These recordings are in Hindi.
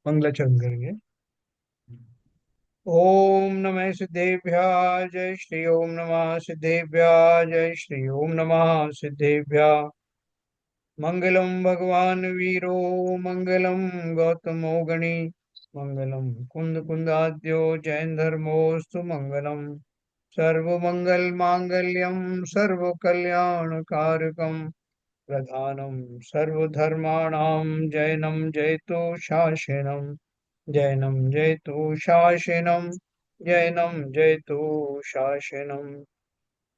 मंगलाचरण करेंगे। ओम नमः सिद्धेभ्यः जय श्री ओम नमः सिद्धेभ्यः जय श्री ओम नमः सिद्धेभ्यः। मंगलम भगवान वीरो मंगलम गौतमो गणी मंगलम कुंद कुंदाद्यो जैन धर्मोस्तु मंगलम। सर्वमंगल मांगल्यम सर्वकल्याणकारकम प्रधानम सर्वधर्माणां जैनं जयतु शासनम। जैनं जयतु शासनम। जैनं जयतु शासनम।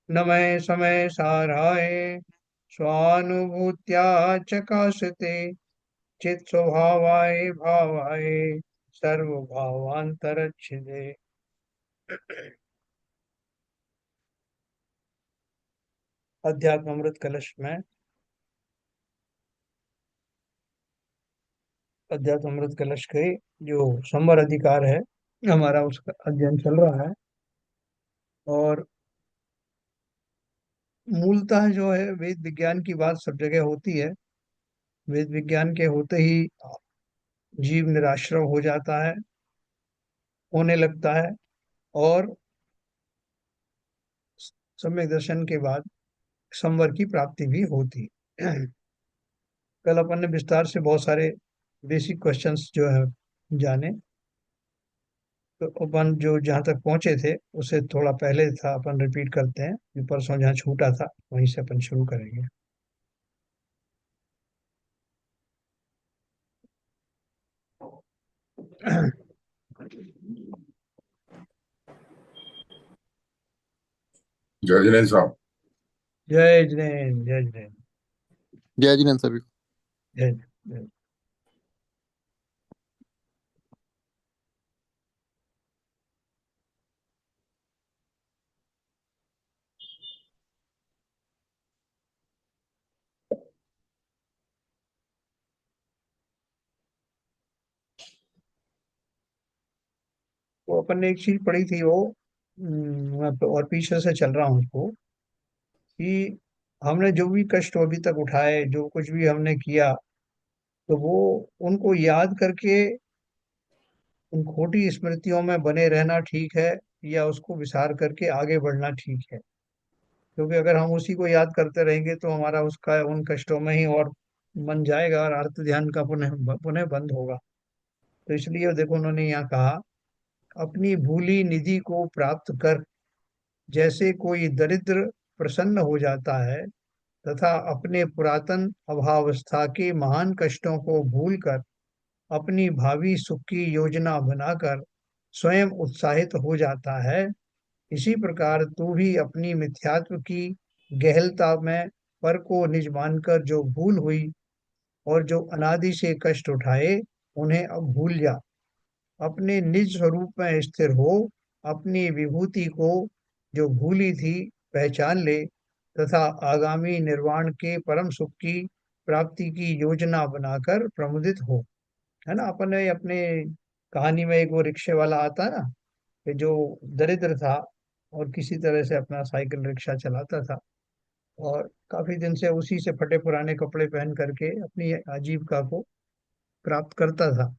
नमः समय साराय स्वानुभूत्या चकाशते चित स्वभावाय भावाय सर्वभावांतरच्छिदे। अध्यात्म अमृत कलश में अध्यात्म अमृत कलश के जो संवर अधिकार है, हमारा उसका अध्ययन चल रहा है। और मूलतः जो है वेद विज्ञान की बात सब जगह होती है। वेद विज्ञान के होते ही जीव निराश्रव हो जाता है, होने लगता है। और सम्यक दर्शन के बाद संवर की प्राप्ति भी होती है। कल अपन ने विस्तार से बहुत सारे बेसिक क्वेश्चंस जो है जाने। तो अपन जो जहाँ तक पहुंचे थे उसे थोड़ा पहले था, अपन रिपीट करते हैं कि परसों जहाँ छूटा था वहीं से अपन शुरू करेंगे। जय जिनेन्द्र साहब। जय जैन जय जैन। जय जिनेन्द्र सभी को। जय जय। वो अपन ने एक चीज पढ़ी थी वो, मैं और पीछे से चल रहा हूँ उसको, कि हमने जो भी कष्ट अभी तक उठाए, जो कुछ भी हमने किया, तो वो उनको याद करके उन खोटी स्मृतियों में बने रहना ठीक है, या उसको विसार करके आगे बढ़ना ठीक है। क्योंकि अगर हम उसी को याद करते रहेंगे तो हमारा उसका उन कष्टों में ही और मन जाएगा और अर्थ ध्यान का पुनः पुनः बंद होगा। तो इसलिए देखो उन्होंने यहाँ कहा, अपनी भूली निधि को प्राप्त कर जैसे कोई दरिद्र प्रसन्न हो जाता है, तथा अपने पुरातन अभावस्था के महान कष्टों को भूलकर अपनी भावी सुख की योजना बनाकर स्वयं उत्साहित हो जाता है, इसी प्रकार तू भी अपनी मिथ्यात्व की गहलता में पर को निज मानकर जो भूल हुई और जो अनादि से कष्ट उठाए, उन्हें अब भूल जा। अपने निज स्वरूप में स्थिर हो, अपनी विभूति को जो भूली थी पहचान ले, तथा आगामी निर्वाण के परम सुख की प्राप्ति की योजना बनाकर प्रमुदित हो। है ना, अपने अपने कहानी में एक वो रिक्शे वाला आता है ना, कि जो दरिद्र था और किसी तरह से अपना साइकिल रिक्शा चलाता था, और काफी दिन से उसी से फटे पुराने कपड़े पहन करके अपनी आजीविका को प्राप्त करता था।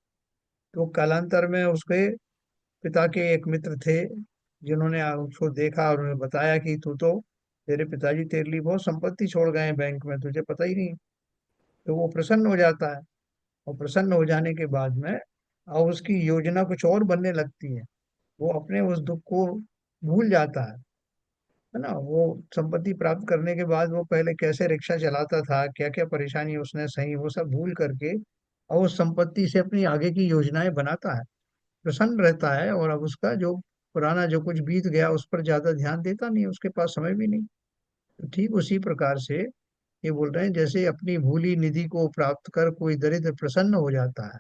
तो कालांतर में उसके पिता के एक मित्र थे, जिन्होंने उसको देखा और उन्हें बताया कि तू तो, तेरे पिताजी तेरे लिए बहुत संपत्ति छोड़ गए हैं बैंक में, तुझे पता ही नहीं। तो वो प्रसन्न हो जाता है, और प्रसन्न हो जाने के बाद में अब उसकी योजना कुछ और बनने लगती है। वो अपने उस दुख को भूल जाता है ना। वो संपत्ति प्राप्त करने के बाद वो पहले कैसे रिक्शा चलाता था, क्या क्या परेशानी उसने सही, वो सब भूल करके और उस संपत्ति से अपनी आगे की योजनाएं बनाता है, प्रसन्न रहता है। और अब उसका जो पुराना जो कुछ बीत गया उस पर ज्यादा ध्यान देता नहीं, उसके पास समय भी नहीं। तो ठीक उसी प्रकार से ये बोल रहे हैं, जैसे अपनी भूली निधि को प्राप्त कर कोई दरिद्र प्रसन्न हो जाता है,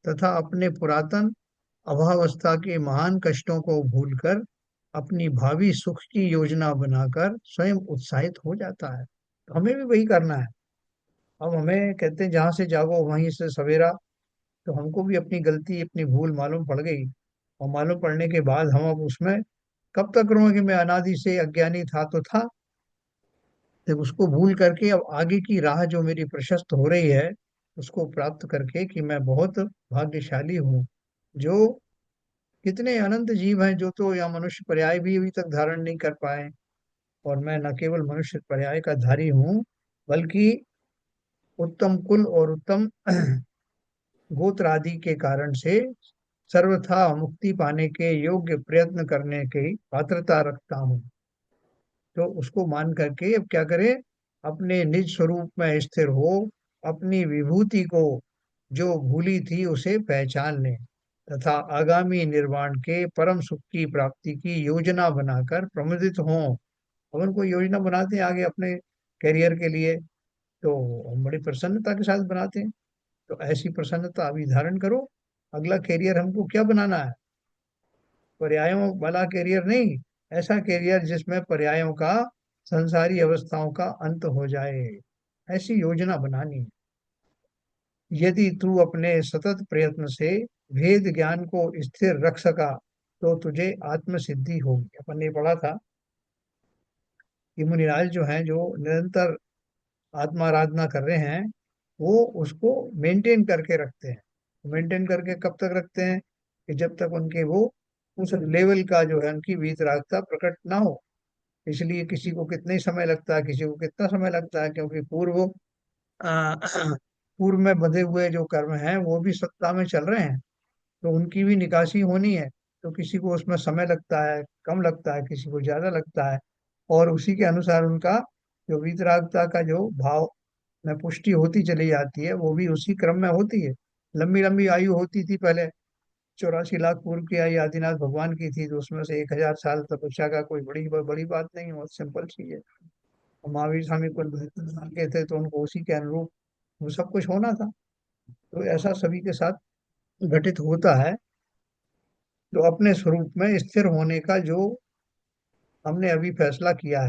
तथा अपने पुरातन अभावस्था के महान कष्टों को भूलकर अपनी भावी सुख की योजना बनाकर स्वयं उत्साहित हो जाता है। तो हमें भी वही करना है। अब हमें कहते हैं जहां से जागो वहीं से सवेरा। तो हमको भी अपनी गलती अपनी भूल मालूम पड़ गई, और मालूम पड़ने के बाद हम अब उसमें कब तक रहूं कि मैं अनादि से अज्ञानी था तो था। तो उसको भूल करके अब आगे की राह जो मेरी प्रशस्त हो रही है, उसको प्राप्त करके कि मैं बहुत भाग्यशाली हूँ। जो कितने अनंत जीव हैं जो तो या मनुष्य पर्याय भी अभी तक धारण नहीं कर पाए, और मैं न केवल मनुष्य पर्याय का धारी हूँ, बल्कि उत्तम कुल और उत्तम गोत्र आदि के कारण से सर्वथा मुक्ति पाने के योग्य प्रयत्न करने की पात्रता रखता हूँ। तो उसको मान करके अब क्या करे, अपने निज स्वरूप में स्थिर हो, अपनी विभूति को जो भूली थी उसे पहचान ले, तथा आगामी निर्वाण के परम सुख की प्राप्ति की योजना बनाकर प्रमुदित हों। अपन को योजना बनाते हैं आगे अपने करियर के लिए, तो हम बड़ी प्रसन्नता के साथ बनाते हैं। तो ऐसी प्रसन्नता अभी धारण करो। अगला करियर हमको क्या बनाना है? पर्यायों वाला करियर नहीं, ऐसा करियर जिसमें पर्यायों का, संसारी अवस्थाओं का अंत हो जाए, ऐसी योजना बनानी है। यदि तू अपने सतत प्रयत्न से भेद ज्ञान को स्थिर रख सका, तो तुझे आत्म सिद्धि होगी। अपन ने पढ़ा था कि मुनिराज जो हैं, जो निरंतर आत्माराधना कर रहे हैं, वो उसको मेंटेन करके रखते हैं। मेंटेन करके कब तक रखते हैं? कि जब तक उनके वो उस लेवल का जो है उनकी वीतरागता प्रकट ना हो। इसलिए किसी को कितना ही समय लगता है, किसी को कितना समय लगता है, क्योंकि आ, पूर्व में बंधे हुए जो कर्म हैं वो भी सत्ता में चल रहे हैं, तो उनकी भी निकासी होनी है। तो किसी को उसमें समय लगता है, कम लगता है, किसी को ज्यादा लगता है, और उसी के अनुसार उनका जो वीतरागता का जो भाव में पुष्टि होती चली जाती है, वो भी उसी क्रम में होती है। लंबी लंबी आयु होती थी पहले, 84 लाख पूर्व की आयु आदिनाथ भगवान की थी, तो उसमें से 1,000 साल तपस्या का कोई बड़ी बड़ी बात नहीं है, बहुत सिंपल चीज है। और महावीर स्वामी कुल 72 साल के थे, तो उनको उसी के अनुरूप वो सब कुछ होना था। तो ऐसा सभी के साथ घटित होता है। तो अपने स्वरूप में स्थिर होने का जो हमने अभी फैसला किया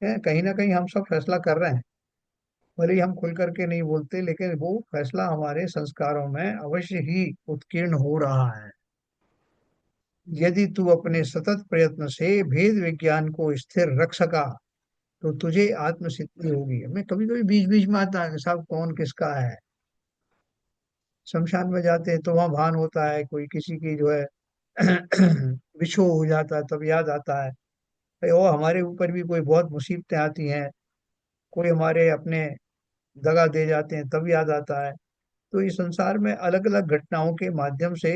कहीं ना कहीं हम सब फैसला कर रहे हैं, भले ही हम खुल करके नहीं बोलते, लेकिन वो फैसला हमारे संस्कारों में अवश्य ही उत्कीर्ण हो रहा है। यदि तू अपने सतत प्रयत्न से भेद विज्ञान को स्थिर रख सका, तो तुझे आत्म सिद्धि होगी। हमें कभी कभी बीच बीच में आता है कि साहब कौन किसका है। शमशान में जाते हैं तो वहां भान होता है, कोई किसी की जो है विछो हो जाता है, तब याद आता है भाई ओ हमारे ऊपर भी कोई बहुत मुसीबतें आती हैं, कोई हमारे अपने दगा दे जाते हैं, तब याद आता है। तो इस संसार में अलग अलग घटनाओं के माध्यम से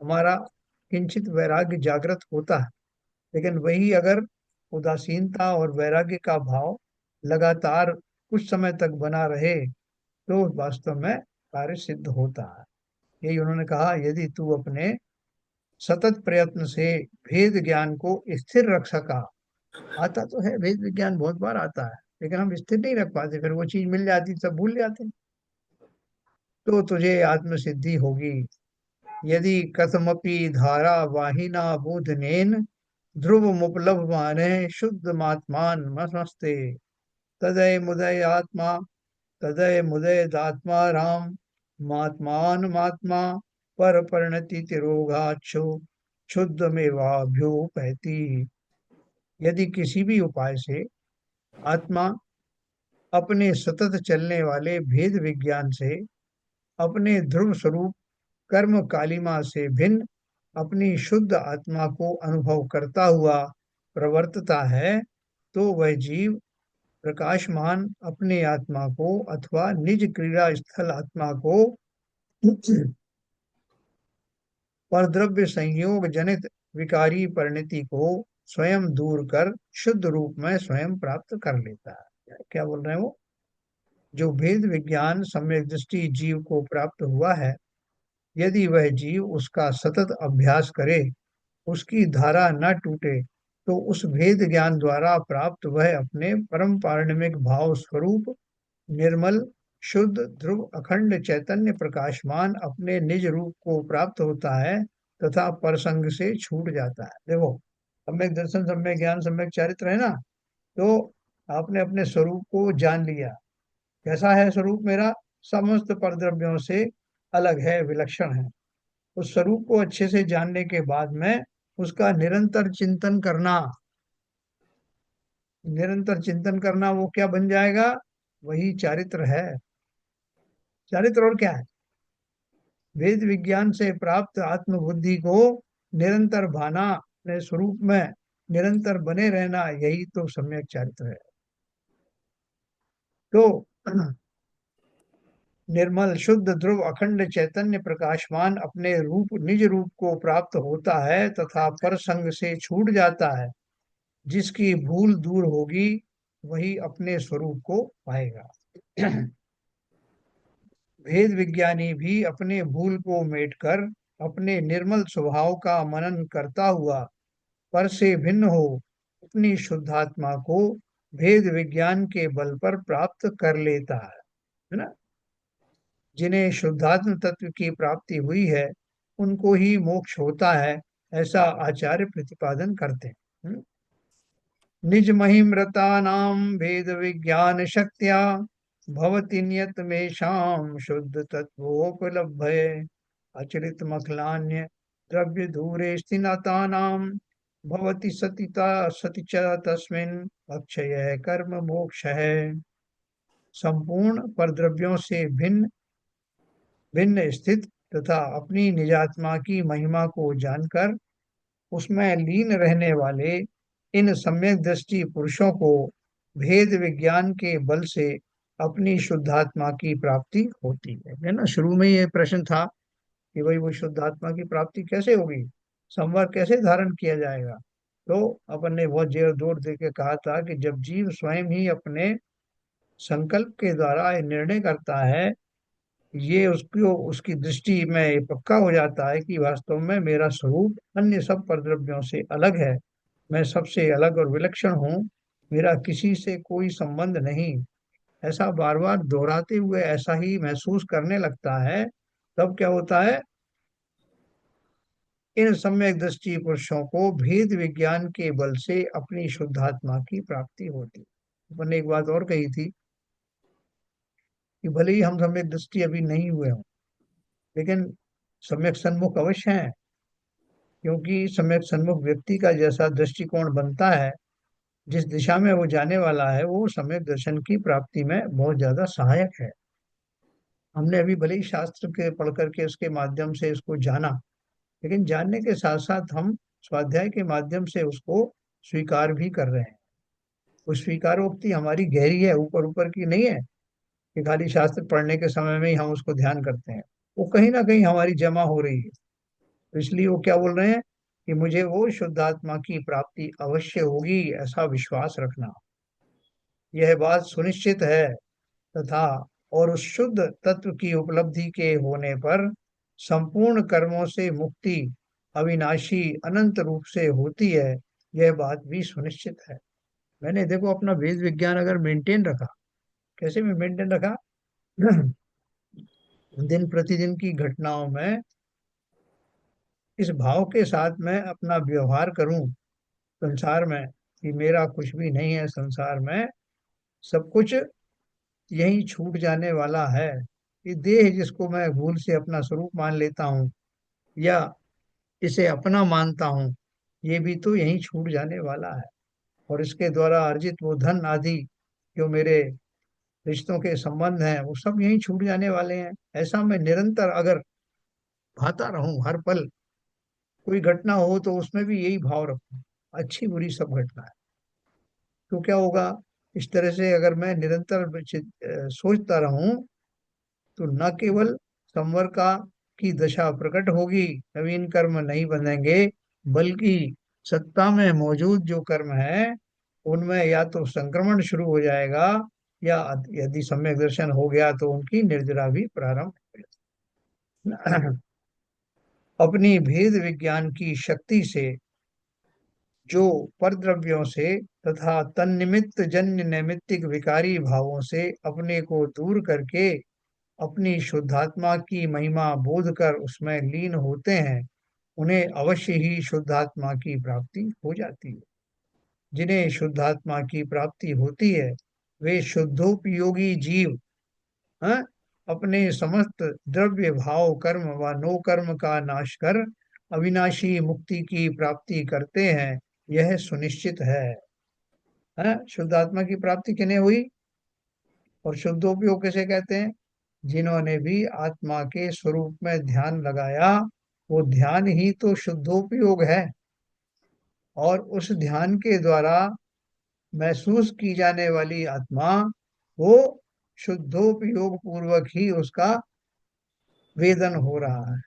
हमारा किंचित वैराग्य जागृत होता है। लेकिन वही अगर उदासीनता और वैराग्य का भाव लगातार कुछ समय तक बना रहे, तो वास्तव में कार्य सिद्ध होता है। यही उन्होंने कहा, यदि तू अपने सतत प्रयत्न से भेद ज्ञान को स्थिर रख सका। आता तो है भेद विज्ञान, बहुत बार आता है, लेकिन हम स्थिर नहीं रख पाते, फिर वो चीज मिल जाती सब भूल जाते हैं। तो तुझे आत्म सिद्धि होगी। यदि कथमपि धारा वाहिना बोधनेन ध्रुव मुपलभ माने शुद्ध मात्मान मस्ते, तदय मुदय आत्मा, तदय मुदय दात्मा राम, मात्मान महात्मा पर परिणति तिरोगाच्छो शुद्ध मेवाभ्युपैति। यदि किसी भी उपाय से आत्मा अपने सतत चलने वाले भेद विज्ञान से, अपने ध्रुव स्वरूप कर्म कालिमा से भिन्न अपनी शुद्ध आत्मा को अनुभव करता हुआ प्रवर्तता है, तो वह जीव प्रकाशमान अपने आत्मा को अथवा निज क्रीड़ा स्थल आत्मा को पर द्रव्य संयोग जनित विकारी परिणति को स्वयं दूर कर शुद्ध रूप में स्वयं प्राप्त कर लेता है। क्या बोल रहे हैं वो? जो भेद विज्ञान सम्यक दृष्टि जीव को प्राप्त हुआ है, यदि वह जीव उसका सतत अभ्यास करे, उसकी धारा न टूटे, तो उस भेद ज्ञान द्वारा प्राप्त वह अपने परम पारणिमिक भाव स्वरूप निर्मल शुद्ध ध्रुव अखंड चैतन्य प्रकाशमान अपने निज रूप को प्राप्त होता है, तथा परसंग से छूट जाता है। देखो, सम्यक दर्शन, सम्यक ज्ञान, सम्यक चारित्र है ना, तो आपने अपने स्वरूप को जान लिया। कैसा है स्वरूप मेरा? समस्त परद्रव्यों से अलग है, विलक्षण है। उस स्वरूप को अच्छे से जानने के बाद में उसका निरंतर चिंतन करना, निरंतर चिंतन करना, वो क्या बन जाएगा? वही चारित्र है। चारित्र और क्या है? वेद विज्ञान से प्राप्त आत्मबुद्धि को निरंतर भाना, अपने स्वरूप में निरंतर बने रहना, यही तो सम्यक चारित्र है। तो निर्मल शुद्ध ध्रुव अखंड चैतन्य प्रकाशमान अपने रूप निज रूप को प्राप्त होता है तथा पर संग से छूट जाता है। जिसकी भूल दूर होगी वही अपने स्वरूप को पाएगा। भेद विज्ञानी भी अपने भूल को मेटकर अपने निर्मल स्वभाव का मनन करता हुआ पर से भिन्न हो अपनी शुद्धात्मा को भेद विज्ञान के बल पर प्राप्त कर लेता है ना। जिन्हें शुद्धात्म तत्व की प्राप्ति हुई है उनको ही मोक्ष होता है, ऐसा आचार्य प्रतिपादन करते हैं। निज महिमृतानां भेद विज्ञान शक्त्या भवति नियतमेषां शुद्ध तत्वोपलभ्ये अचलित मखलान्य द्रव्य दूरे स्थितानां भवति सतिता सति च तस्मिन् अक्षय कर्म मोक्ष है। संपूर्ण परद्रव्यों से भिन्न भिन्न स्थित तथा अपनी निजात्मा की महिमा को जानकर उसमें लीन रहने वाले इन सम्यक दृष्टि पुरुषों को भेद विज्ञान के बल से अपनी शुद्धात्मा की प्राप्ति होती है ना। शुरू में ये प्रश्न था कि भाई वो शुद्धात्मा की प्राप्ति कैसे होगी, संवर कैसे धारण किया जाएगा। तो अपन ने बहुत जोर जोर दे के कहा था कि जब जीव स्वयं ही अपने संकल्प के द्वारा ये निर्णय करता है, ये उसको उसकी दृष्टि में ये पक्का हो जाता है कि वास्तव में मेरा स्वरूप अन्य सब परद्रव्यों से अलग है, मैं सबसे अलग और विलक्षण हूँ, मेरा किसी से कोई संबंध नहीं, ऐसा बार बार दोहराते हुए ऐसा ही महसूस करने लगता है। तब क्या होता है, इन सम्यक दृष्टि पुरुषों को भेद विज्ञान के बल से अपनी शुद्धात्मा की प्राप्ति होती है। मैंने एक बात और कही थी कि भले ही हम सम्यक दृष्टि अभी नहीं हुए हों, लेकिन सम्यक सन्मुख अवश्य हैं। क्योंकि सम्यक सन्मुख व्यक्ति का जैसा दृष्टिकोण बनता है, जिस दिशा में वो जाने वाला है, वो सम्यक दर्शन की प्राप्ति में बहुत ज्यादा सहायक है। हमने अभी भले ही शास्त्र के पढ़ करके उसके माध्यम से इसको जाना, लेकिन जानने के साथ साथ हम स्वाध्याय के माध्यम से उसको स्वीकार भी कर रहे हैं। वो स्वीकारोक्ति हमारी गहरी है, ऊपर ऊपर की नहीं है कि खाली शास्त्र पढ़ने के समय में ही हम उसको ध्यान करते हैं। वो कहीं ना कहीं हमारी जमा हो रही है। तो इसलिए वो क्या बोल रहे हैं कि मुझे वो शुद्धात्मा की प्राप्ति अवश्य होगी, ऐसा विश्वास रखना। यह बात सुनिश्चित है तथा और उस शुद्ध तत्व की उपलब्धि के होने पर संपूर्ण कर्मों से मुक्ति अविनाशी अनंत रूप से होती है, यह बात भी सुनिश्चित है। मैंने देखो अपना वेद विज्ञान अगर मेंटेन रखा, कैसे में मेंटेन रखा, दिन प्रतिदिन की घटनाओं में इस भाव के साथ मैं अपना व्यवहार करूं संसार में कि मेरा कुछ भी नहीं है संसार में, सब कुछ यही छूट जाने वाला है। ये देह जिसको मैं भूल से अपना स्वरूप मान लेता हूँ या इसे अपना मानता हूँ, ये भी तो यही छूट जाने वाला है। और इसके द्वारा अर्जित वो धन आदि जो मेरे रिश्तों के संबंध हैं, वो सब यही छूट जाने वाले हैं। ऐसा मैं निरंतर अगर भाता रहूं हर पल, कोई घटना हो तो उसमें भी यही भाव रखूं, अच्छी बुरी सब घटना है। तो क्या होगा, इस तरह से अगर मैं निरंतर सोचता रहूं तो न केवल संवर का की दशा प्रकट होगी, नवीन कर्म नहीं बनेंगे, बल्कि सत्ता में मौजूद जो कर्म है उनमें या तो संक्रमण शुरू हो जाएगा, या यदि सम्यक दर्शन हो गया तो उनकी निर्जरा भी प्रारंभ हो जाएगी। अपनी भेद विज्ञान की शक्ति से जो परद्रव्यों से तथा तन्निमित्त जन्य नैमित्तिक विकारी भावों से अपने को दूर करके अपनी शुद्धात्मा की महिमा बोध कर उसमें लीन होते हैं, उन्हें अवश्य ही शुद्धात्मा की प्राप्ति हो जाती है। जिन्हें शुद्धात्मा की प्राप्ति होती है वे शुद्धोपयोगी जीव, हाँ, अपने समस्त द्रव्य भाव कर्म व नो कर्म का नाश कर अविनाशी मुक्ति की प्राप्ति करते हैं, यह सुनिश्चित है। हाँ, शुद्धात्मा की प्राप्ति किन्हें हुई और शुद्धोपयोग किसे कहते हैं? जिन्होंने भी आत्मा के स्वरूप में ध्यान लगाया, वो ध्यान ही तो शुद्धोपयोग है। और उस ध्यान के द्वारा महसूस की जाने वाली आत्मा, वो शुद्धोपयोग पूर्वक ही उसका वेदन हो रहा है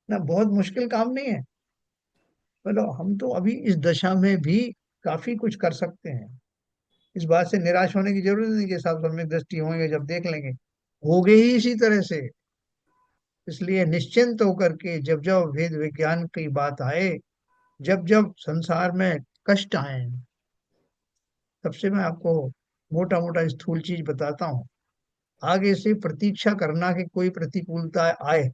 ना। बहुत मुश्किल काम नहीं है। मतलब हम तो अभी इस दशा में भी काफी कुछ कर सकते हैं। इस बात से निराश होने की जरूरत नहीं कि साहब सम्यक दृष्टि होंगे जब देख लेंगे। होगे ही इसी तरह से। इसलिए निश्चिंत होकर के जब जब वेद विज्ञान की बात आए, जब जब संसार में कष्ट आए, तब से मैं आपको मोटा मोटा स्थूल चीज बताता हूँ। आगे से प्रतीक्षा करना कि कोई प्रतिकूलता आए,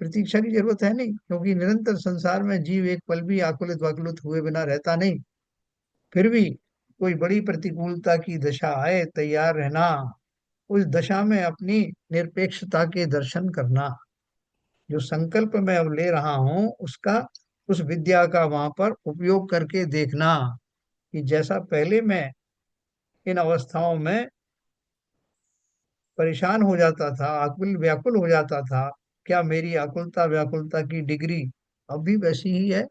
प्रतीक्षा की जरूरत है नहीं, क्योंकि निरंतर संसार में जीव एक पल भी आकुलित वाकुलित हुए बिना रहता नहीं। फिर भी कोई बड़ी प्रतिकूलता की दशा आए, तैयार रहना। उस दशा में अपनी निरपेक्षता के दर्शन करना। जो संकल्प मैं अब ले रहा हूं, उसका, उस विद्या का वहां पर उपयोग करके देखना कि जैसा पहले मैं इन अवस्थाओं में परेशान हो जाता था, आकुल व्याकुल हो जाता था, क्या मेरी आकुलता व्याकुलता की डिग्री अब भी वैसी ही है?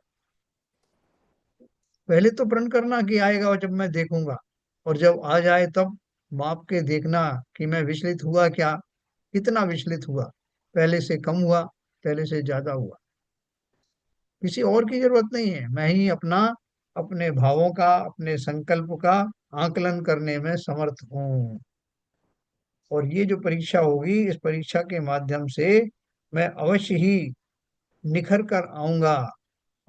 पहले तो प्रण करना कि आएगा और जब मैं देखूंगा, और जब आ जाए तब माप के देखना कि मैं विचलित हुआ क्या, कितना विचलित हुआ, पहले से कम हुआ, पहले से ज्यादा हुआ। किसी और की जरूरत नहीं है, मैं ही अपना, अपने भावों का, अपने संकल्प का आकलन करने में समर्थ हूँ। और ये जो परीक्षा होगी, इस परीक्षा के माध्यम से मैं अवश्य ही निखर कर आऊंगा।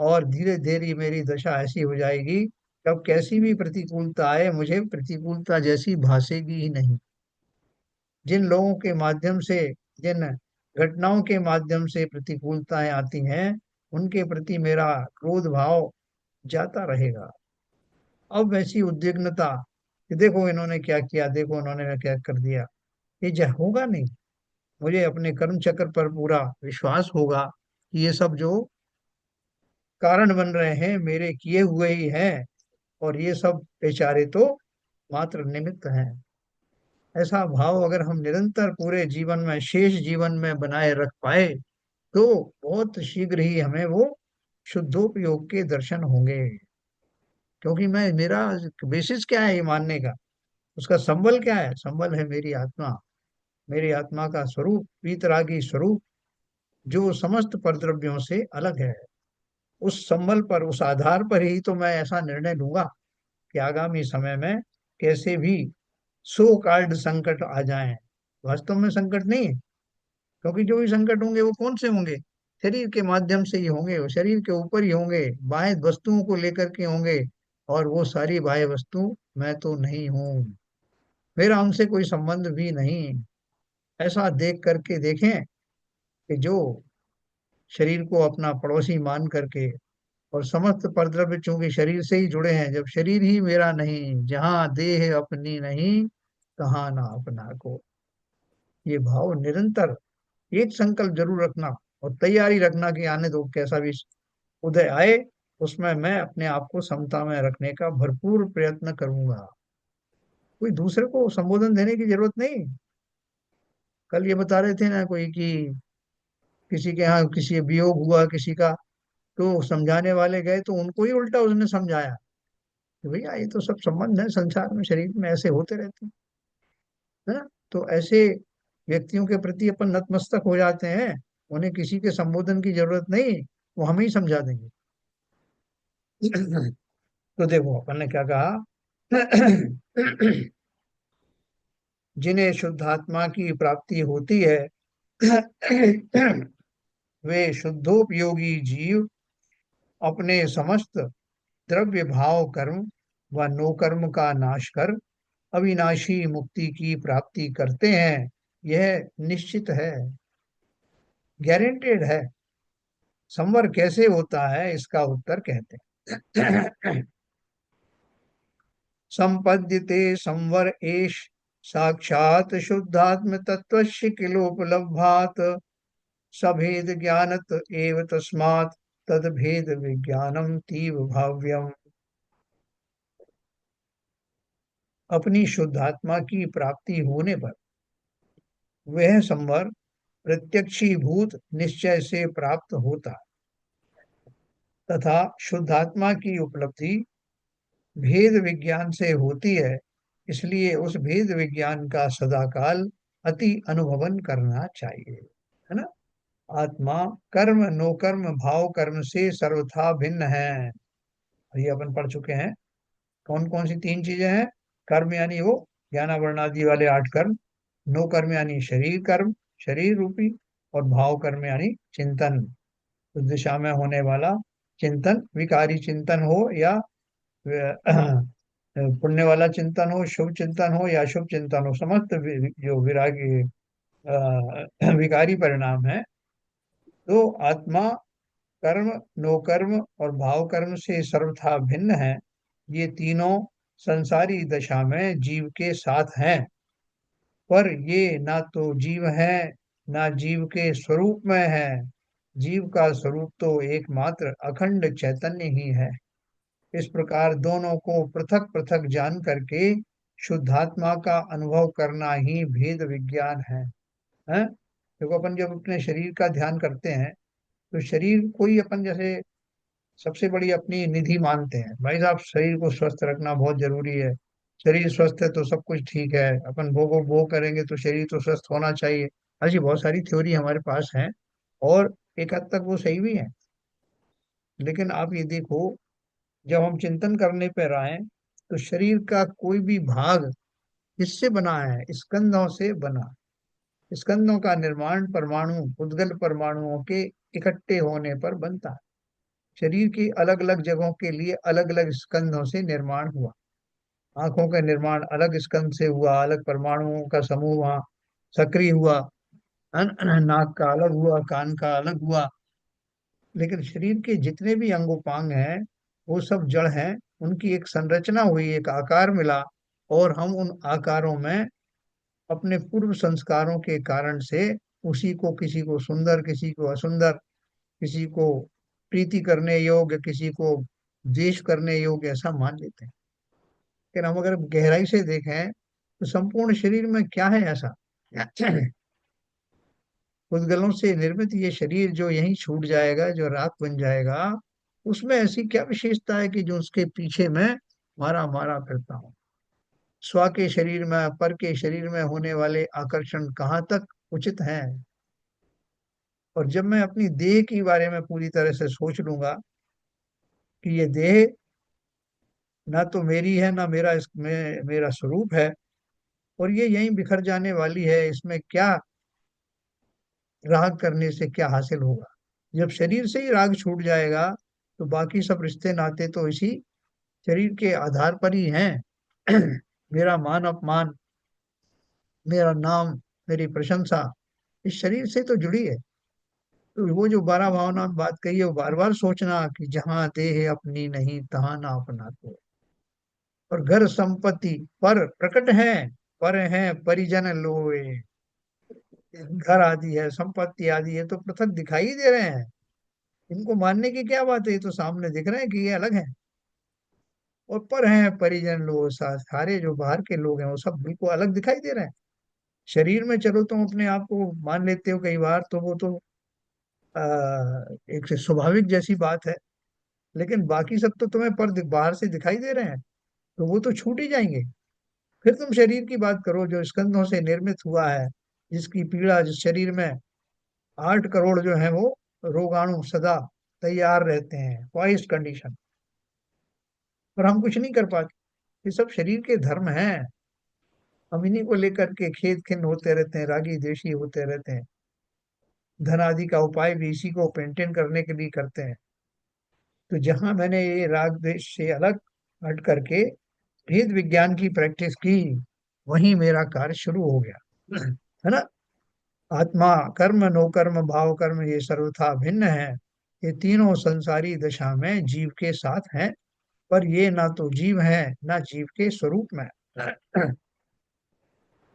और धीरे धीरे मेरी दशा ऐसी हो जाएगी, तब कैसी भी प्रतिकूलता आए, मुझे प्रतिकूलता जैसी भासेगी ही नहीं। जिन लोगों के माध्यम से, जिन घटनाओं के माध्यम से प्रतिकूलताएं आती हैं, उनके प्रति मेरा क्रोध भाव जाता रहेगा। अब वैसी उद्विग्नता कि देखो इन्होंने क्या किया, देखो इन्होंने क्या कर दिया, ये होगा नहीं। मुझे अपने कर्म चक्र पर पूरा विश्वास होगा कि ये सब जो कारण बन रहे हैं मेरे किए हुए ही हैं, और ये सब बेचारे तो मात्र निमित्त हैं। ऐसा भाव अगर हम निरंतर पूरे जीवन में, शेष जीवन में बनाए रख पाए, तो बहुत शीघ्र ही हमें वो शुद्धोपयोग के दर्शन होंगे। क्योंकि मैं, मेरा बेसिस क्या है ये मानने का, उसका संबल क्या है? संबल है मेरी आत्मा, मेरी आत्मा का स्वरूप, वीतरागी स्वरूप, जो समस्त परद्रव्यों से अलग है। उस संबल पर, उस आधार पर ही तो मैं ऐसा निर्णय लूंगा कि आगामी समय में कैसे भी सो कार्ड संकट आ जाएं, वास्तव में संकट नहीं है। क्योंकि जो भी संकट होंगे वो कौन से होंगे? शरीर के माध्यम से ही होंगे, वो शरीर के ऊपर ही होंगे, बाह्य वस्तुओं को लेकर के होंगे। और वो सारी बाह्य वस्तु मैं तो नहीं हूँ, मेरा उनसे कोई संबंध भी नहीं। ऐसा देख करके देखें कि जो शरीर को अपना पड़ोसी मान करके, और समस्त परद्रव्य चूंकि शरीर से ही जुड़े हैं, जब शरीर ही मेरा नहीं, जहाँ देह अपनी नहीं, कहाँ ना अपना को, ये भाव निरंतर, एक संकल्प जरूर रखना और तैयारी रखना कि आने दो कैसा भी उदय आए, उसमें मैं अपने आप को समता में रखने का भरपूर प्रयत्न करूंगा। कोई दूसरे को संबोधन देने की जरूरत नहीं। कल ये बता रहे थे ना कोई कि किसी के यहाँ किसी वियोग हुआ किसी का, तो समझाने वाले गए तो उनको ही उल्टा उसने समझाया कि भैया ये तो सब संबंध है संसार में, शरीर में ऐसे होते रहते हैं, है ना। तो ऐसे व्यक्तियों के प्रति अपन नतमस्तक हो जाते हैं, उन्हें किसी के संबोधन की जरूरत नहीं, वो हमें ही समझा देंगे। तो देखो अपन ने क्या कहा। जिन्हें शुद्धात्मा की प्राप्ति होती है, वे शुद्धोपयोगी जीव अपने समस्त द्रव्य भाव कर्म व नो कर्म का नाश कर अविनाशी मुक्ति की प्राप्ति करते हैं। यह निश्चित है, गारंटेड है। संवर कैसे होता है, इसका उत्तर कहते हैं। संपद्यते संवर एष साक्षात शुद्धात्म तत्वस्य किलोपलब्धात् सभेद ज्ञानत एव तस्मात् तद भेद विज्ञानम तीव भाव्यम। अपनी शुद्धात्मा की प्राप्ति होने पर वह संवर प्रत्यक्षीभूत निश्चय से प्राप्त होता तथा शुद्धात्मा की उपलब्धि भेद विज्ञान से होती है। इसलिए उस भेद विज्ञान का सदाकाल अति अनुभवन करना चाहिए, है ना। आत्मा कर्म नो कर्म भाव कर्म से सर्वथा भिन्न है। ये अपन पढ़ चुके हैं। कौन कौन सी तीन चीजें हैं? कर्म यानी वो ज्ञानावरणादि वाले 8 कर्म, नो कर्म यानी शरीर कर्म, शरीर रूपी, और भाव कर्म यानी चिंतन, उस दिशा में होने वाला चिंतन, विकारी चिंतन हो या पुण्य वाला चिंतन हो, शुभ चिंतन हो या शुभ चिंतन हो, समस्त जो विरागी विकारी परिणाम है। तो आत्मा कर्म नो कर्म और भाव कर्म से सर्वथा भिन्न है। ये तीनों संसारी दशा में जीव के साथ हैं, पर ये ना तो जीव है ना जीव के स्वरूप में है। जीव का स्वरूप तो एकमात्र अखंड चैतन्य ही है। इस प्रकार दोनों को पृथक पृथक जान करके शुद्धात्मा का अनुभव करना ही भेद विज्ञान है। देखो, अपन जब अपने शरीर का ध्यान करते हैं तो शरीर को ही अपन जैसे सबसे बड़ी अपनी निधि मानते हैं। भाई साहब, शरीर को स्वस्थ रखना बहुत जरूरी है। शरीर स्वस्थ है तो सब कुछ ठीक है, अपन भोगो भोग करेंगे तो शरीर तो स्वस्थ होना चाहिए। ऐसी बहुत सारी थ्योरी हमारे पास हैं, और एक हद तक वो सही भी है। लेकिन आप ये देखो, जब हम चिंतन करने पर आए तो शरीर का कोई भी भाग किससे बना है? स्कंधों से बना। स्कंधों का निर्माण परमाणु, उद्गल परमाणुओं के इकट्ठे होने पर बनता है। शरीर की अलग अलग जगहों के लिए अलग अलग स्कंधों से निर्माण हुआ। आंखों का निर्माण अलग स्कंध से हुआ, अलग परमाणुओं का समूह वहां सक्रिय हुआ। नाक का अलग हुआ, कान का अलग हुआ। लेकिन शरीर के जितने भी अंगोपांग हैं वो सब जड़ हैं। उनकी एक संरचना हुई, एक आकार मिला, और हम उन आकारों में अपने पूर्व संस्कारों के कारण से उसी को, किसी को सुंदर, किसी को असुंदर, किसी को प्रीति करने योग्य, किसी को द्वेष करने योग्य, ऐसा मान लेते हैं। लेकिन हम अगर गहराई से देखें तो संपूर्ण शरीर में क्या है ऐसा? उद्गलों से निर्मित ये शरीर जो यहीं छूट जाएगा, जो राख बन जाएगा, उसमें ऐसी क्या विशेषता है कि जो उसके पीछे मैं मारा मारा फिरता हूँ? स्व के शरीर में, पर के शरीर में होने वाले आकर्षण कहाँ तक उचित हैं? और जब मैं अपनी देह के बारे में पूरी तरह से सोच लूंगा कि ये देह ना तो मेरी है ना मेरा इसमें मेरा स्वरूप है, और ये यहीं बिखर जाने वाली है, इसमें क्या राग करने से क्या हासिल होगा? जब शरीर से ही राग छूट जाएगा तो बाकी सब रिश्ते नाते तो इसी शरीर के आधार पर ही हैं। मेरा मान अपमान, मेरा नाम, मेरी प्रशंसा इस शरीर से तो जुड़ी है। तो वो जो 12 भावना में बात कही है, वो बार बार सोचना कि जहां देह अपनी नहीं तहां ना अपना को। और घर संपत्ति पर प्रकट है, पर है परिजन लोए। घर आदि है, संपत्ति आदि है, तो पृथक दिखाई दे रहे हैं। इनको मानने की क्या बात है? ये तो सामने दिख रहे हैं कि ये अलग है। और पर हैं परिजन लोग, सारे जो बाहर के लोग हैं वो सब बिल्कुल अलग दिखाई दे रहे हैं। शरीर में चलो तुम अपने आप को मान लेते हो कई बार, तो वो तो आ, एक स्वाभाविक जैसी बात है। लेकिन बाकी सब तो तुम्हें बाहर से दिखाई दे रहे हैं, तो वो तो छूट ही जाएंगे। फिर तुम शरीर की बात करो जो स्कंधों से निर्मित हुआ है, जिसकी पीड़ा, जिस शरीर में 8 करोड़ जो है वो रोगाणु सदा तैयार रहते हैं, पॉइज्ड कंडीशन, पर हम कुछ नहीं कर पाते। ये सब शरीर के धर्म हैं। हम इन्हीं को लेकर के खेद खिन्न होते रहते हैं, रागी द्वेषी होते रहते हैं। धन आदि का उपाय भी इसी को मेंटेन करने के लिए करते हैं। तो जहां मैंने ये राग द्वेष से अलग हट करके भेद विज्ञान की प्रैक्टिस की, वहीं मेरा कार्य शुरू हो गया, है ना। आत्मा कर्म नो कर्म भाव कर्म ये सर्वथा भिन्न है। ये तीनों संसारी दशा में जीव के साथ हैं, पर ये ना तो जीव है ना जीव के स्वरूप में।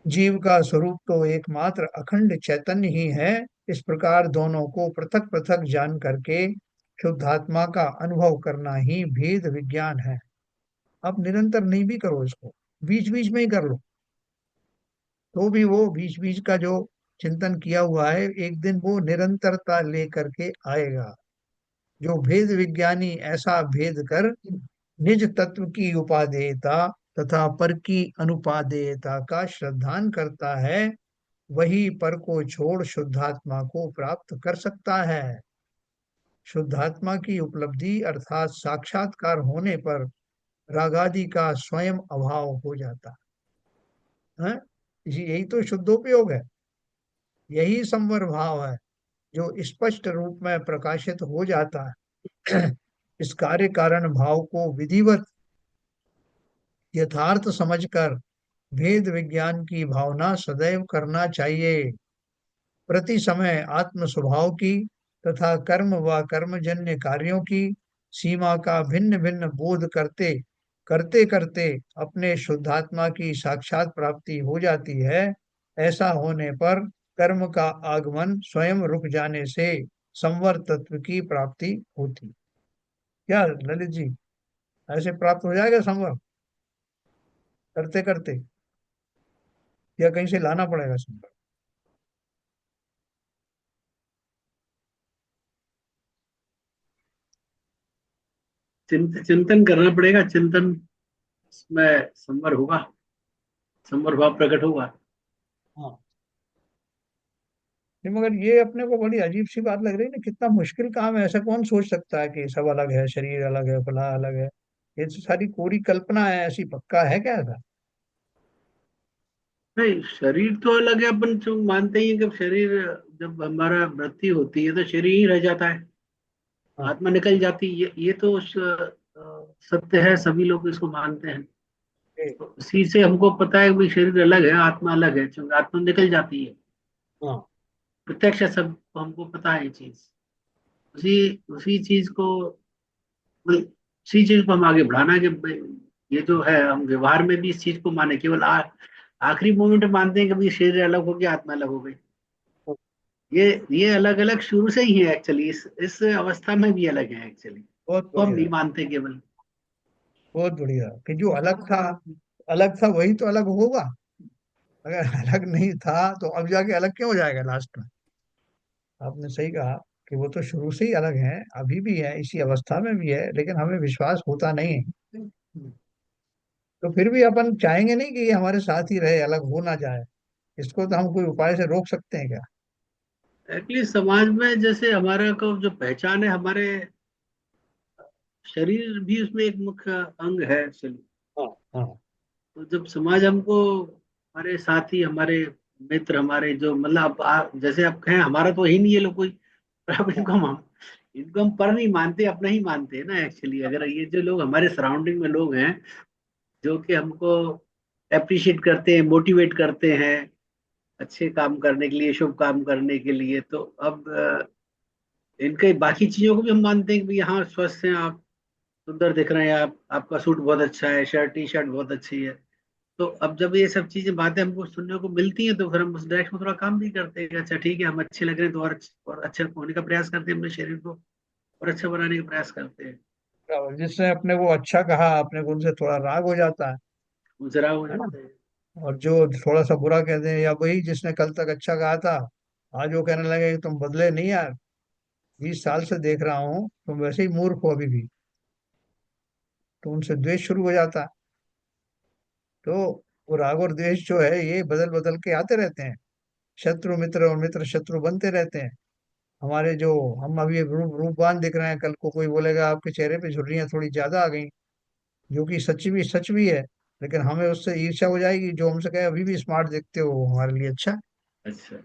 जीव का स्वरूप तो एकमात्र अखंड चैतन्य ही है। इस प्रकार दोनों को पृथक पृथक जान करके शुद्धात्मा का अनुभव करना ही भेद विज्ञान है। आप निरंतर नहीं भी करो इसको, बीच बीच में ही कर लो, तो भी वो बीच बीच का जो चिंतन किया हुआ है एक दिन वो निरंतरता लेकर के आएगा। जो भेद विज्ञानी ऐसा भेद कर निज तत्व की उपादेयता तथा पर की अनुपादेयता का श्रद्धान करता है, वही पर को छोड़ शुद्धात्मा को प्राप्त कर सकता है। शुद्धात्मा की उपलब्धि अर्थात साक्षात्कार होने पर रागादि का स्वयं अभाव हो जाता है। यही तो शुद्धोपयोग है, यही संवर भाव है जो स्पष्ट रूप में प्रकाशित हो जाता है। इस कार्य कारण भाव को विधिवत यथार्थ समझकर भेद विज्ञान की भावना सदैव करना चाहिए। प्रति समय आत्म स्वभाव की तथा कर्म व कर्मजन्य कार्यों की सीमा का भिन्न भिन्न बोध करते करते करते अपने शुद्धात्मा की साक्षात प्राप्ति हो जाती है। ऐसा होने पर कर्म का आगमन स्वयं रुक जाने से संवर तत्व की प्राप्ति होती। क्या ललित जी, ऐसे प्राप्त हो जाएगा संवर करते करते, या कहीं से लाना पड़ेगा संवर? चिंतन करना पड़ेगा। चिंतन में संवर होगा, संवर भाव प्रकट होगा। हाँ। नहीं, मगर ये अपने को बड़ी अजीब सी बात लग रही है ना, कितना मुश्किल काम है। ऐसा कौन सोच सकता है कि सब अलग है, शरीर अलग है, फला अलग है? ये तो सारी कोरी कल्पना है, ऐसी पक्का है क्या ऐसा? नहीं, शरीर तो अलग है। अपन जो मानते ही हैं कि शरीर, जब हमारा मृत्यु होती है तो शरीर ही रह जाता है, हाँ। आत्मा निकल जाती है। ये तो सत्य है, सभी लोग इसको मानते हैं। ए, तो इसी से हमको पता है कि शरीर अलग है, आत्मा अलग है, क्योंकि आत्मा निकल जाती है। हाँ। प्रत्यक्ष है, सब हमको पता है ये चीज। उसी उसी चीज को उसी चीज को हम आगे बढ़ाना है कि भाई, ये जो है हम व्यवहार में भी इस चीज को माने। केवल आखिरी मोमेंट में मानते हैं कि भाई शरीर अलग हो गया, आत्मा अलग हो गई। ये अलग अलग शुरू से ही है एक्चुअली, इस अवस्था में भी अलग है एक्चुअली, बहुत तो हम नहीं बढ़िया। मानते केवल। बहुत बढ़िया कि जो अलग था, अलग था वही तो अलग होगा। अगर अलग नहीं था तो अब जाके अलग क्यों हो जाएगा लास्ट में? आपने सही कहा कि वो तो शुरू से ही अलग है, अभी भी है, इसी अवस्था में भी है, लेकिन हमें विश्वास होता नहीं है। तो फिर भी अपन चाहेंगे नहीं कि ये हमारे साथ ही रहे, अलग हो ना जाए। इसको तो हम कोई उपाय से रोक सकते हैं क्या? एक्चुअली समाज में जैसे हमारा को जो पहचान है, हमारे शरीर भी उसमें एक मुख्य अंग है एक्चुअली। हाँ। हाँ। तो जब समाज हमको, हमारे साथी, हमारे मित्र, हमारे जो मतलब जैसे आप कहें, हमारा तो ही नहीं है लोग कोई, पर अब हाँ। इनको हम पर नहीं मानते, अपना ही मानते हैं ना एक्चुअली। अगर ये जो लोग हमारे सराउंडिंग में लोग हैं जो कि हमको अप्रिशिएट करते हैं, मोटिवेट करते हैं अच्छे काम करने के लिए, शुभ काम करने के लिए, तो अब इनके बाकी चीजों को भी हम मानते हैं कि भाई हाँ, स्वस्थ हैं आप, सुंदर दिख रहे हैं आप, आपका सूट बहुत अच्छा है, शर्ट टी शर्ट बहुत अच्छी है। तो अब जब ये सब चीजें, बातें हमको सुनने को मिलती हैं, तो फिर हम उस डायरेक्शन में थोड़ा काम भी करते हैं कि अच्छा ठीक है, हम अच्छे लग रहे हैं तो और अच्छा होने का प्रयास करते हैं, अपने शरीर को और अच्छा बनाने का प्रयास करते हैं। और जिसने अपने को अच्छा कहा, अपने को उनसे थोड़ा राग हो जाता उनसे राग हो है ना? जाते हैं। और जो थोड़ा सा बुरा कहते हैं, या वही जिसने कल तक अच्छा कहा था, आज वो कहने लगे कि तुम बदले नहीं यार, 20 साल से देख रहा हूँ तुम वैसे ही मूर्ख हो अभी भी। तो उनसे द्वेष शुरू हो जाता है। तो वो राग और द्वेष जो है ये बदल बदल के आते रहते हैं। शत्रु मित्र और मित्र शत्रु बनते रहते हैं। हमारे जो, हम अभी रूपवान दिख रहे हैं, कल को कोई बोलेगा आपके चेहरे पे झुर्रियां थोड़ी ज्यादा आ गई, जो कि सच भी है। लेकिन हमें उससे ईर्ष्या हो जाएगी, जो हमसे कहे अभी भी स्मार्ट दिखते हो, हमारे लिए अच्छा है। अच्छा।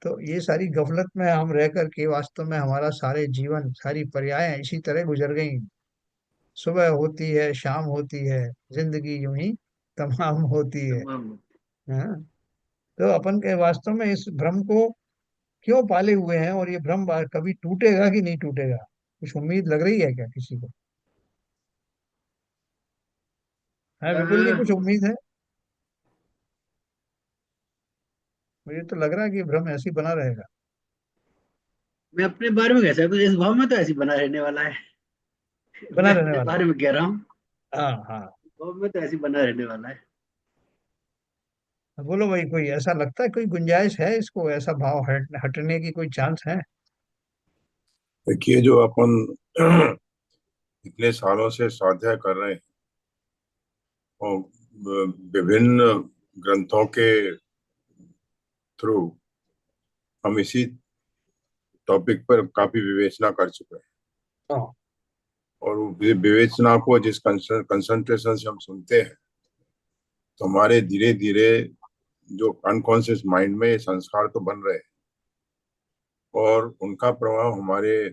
तो ये सारी गफलत में हम रह करके वास्तव में हमारा सारे जीवन, सारी पर्यायें इसी तरह गुजर गई। सुबह होती है, शाम होती है, जिंदगी यूं ही तमाम होती है। तमाम। हाँ? तो अपन के वास्तव में इस भ्रम को क्यों पाले हुए हैं, और ये भ्रम कभी टूटेगा कि नहीं टूटेगा? कुछ उम्मीद लग रही है क्या किसी को? है विपुल जी, कुछ उम्मीद है? मुझे तो लग रहा है कि भ्रम ऐसे ही बना रहेगा। मैं अपने बारे में कह सकता हूँ, इस भाव में तो ऐसे ही बना रहने वाला है। बना मैं रहने अपने वाला है। बारे में कह रहा हूँ। हाँ। हाँ। वो में तो ऐसी बना रहने वाला है। बोलो भाई, कोई ऐसा लगता है कोई गुंजाइश है इसको, ऐसा भाव हटने की कोई चांस है? देखिए, जो अपन इतने सालों से स्वाध्याय कर रहे हैं और विभिन्न ग्रंथों के थ्रू हम इसी टॉपिक पर काफी विवेचना कर चुके हैं। हाँ। और विवेचना को जिस कंसंट्रेशन से हम सुनते हैं, तो हमारे धीरे धीरे जो अनकॉन्शियस माइंड में ये संस्कार तो बन रहे हैं और उनका प्रभाव हमारे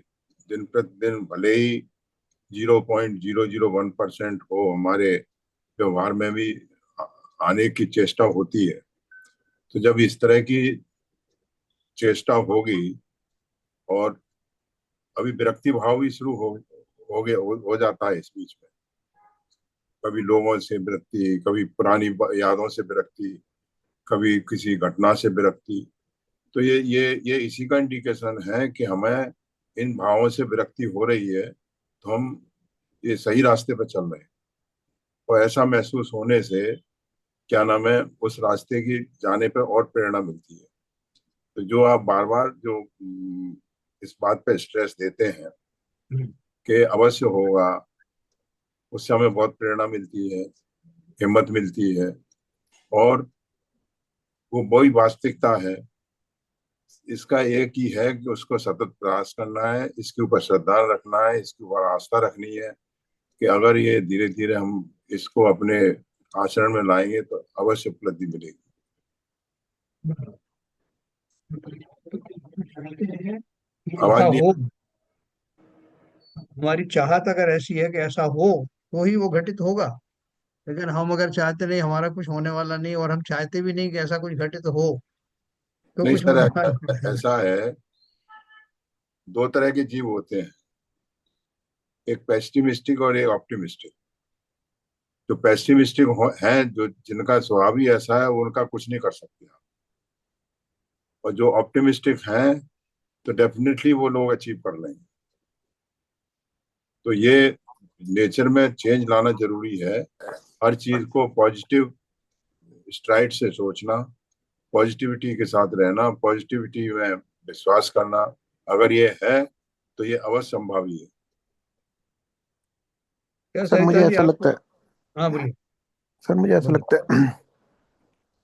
दिन प्रतिदिन, भले ही 0.001% हो, हमारे व्यवहार में भी आने की चेष्टा होती है। तो जब इस तरह की चेष्टा होगी, और अभी विरक्ति भाव भी शुरू हो जाता है इस बीच में। कभी लोगों से विरक्ति, कभी पुरानी यादों से विरक्ति, कभी किसी घटना से विरक्ति। तो ये इसी का इंडिकेशन है कि हमें इन भावों से विरक्ति हो रही है, तो हम ये सही रास्ते पर चल रहे हैं। और ऐसा महसूस होने से क्या नाम है, उस रास्ते की जाने पर और प्रेरणा मिलती है। तो जो आप बार बार जो इस बात पे स्ट्रेस देते हैं हम्म। कि अवश्य होगा, उससे हमें बहुत प्रेरणा मिलती है, हिम्मत मिलती है। और वो वही वास्तविकता है। इसका एक ही है कि उसको सतत प्रयास करना है, इसके ऊपर श्रद्धा रखना है, इसके ऊपर आस्था रखनी है कि अगर ये धीरे धीरे हम इसको अपने आचरण में लाएंगे तो अवश्य उपलब्धि मिलेगी। चाहते हैं कि ऐसा आवाज नहीं। हो। हमारी चाहत अगर ऐसी है कि ऐसा हो, तो ही वो घटित होगा। लेकिन हम अगर चाहते नहीं, हमारा कुछ होने वाला नहीं, और हम चाहते भी नहीं कि ऐसा कुछ घटित हो, तो नहीं कुछ सर, होने वाला नहीं। ऐसा है, दो तरह के जीव होते हैं, एक पेस्टिमिस्टिक और एक ऑप्टिमिस्टिक। जो पेस्टिमिस्टिक हैं, जो जिनका स्वभाव ही ऐसा है, वो उनका कुछ नहीं कर सकते आप। और जो ऑप्टिमिस्टिक हैं, तो डेफिनेटली वो लोग अचीव कर लेंगे। तो ये नेचर में चेंज लाना जरूरी है। हर चीज को पॉजिटिव स्ट्राइड से सोचना, पॉजिटिविटी के साथ रहना, पॉजिटिविटी में विश्वास करना, अगर ये है तो ये अवश्य संभावी है। क्या सर मुझे सरिता जी ऐसा लगता आपको? है हाँ, बोलिए। सर मुझे ऐसा बोलिए। लगता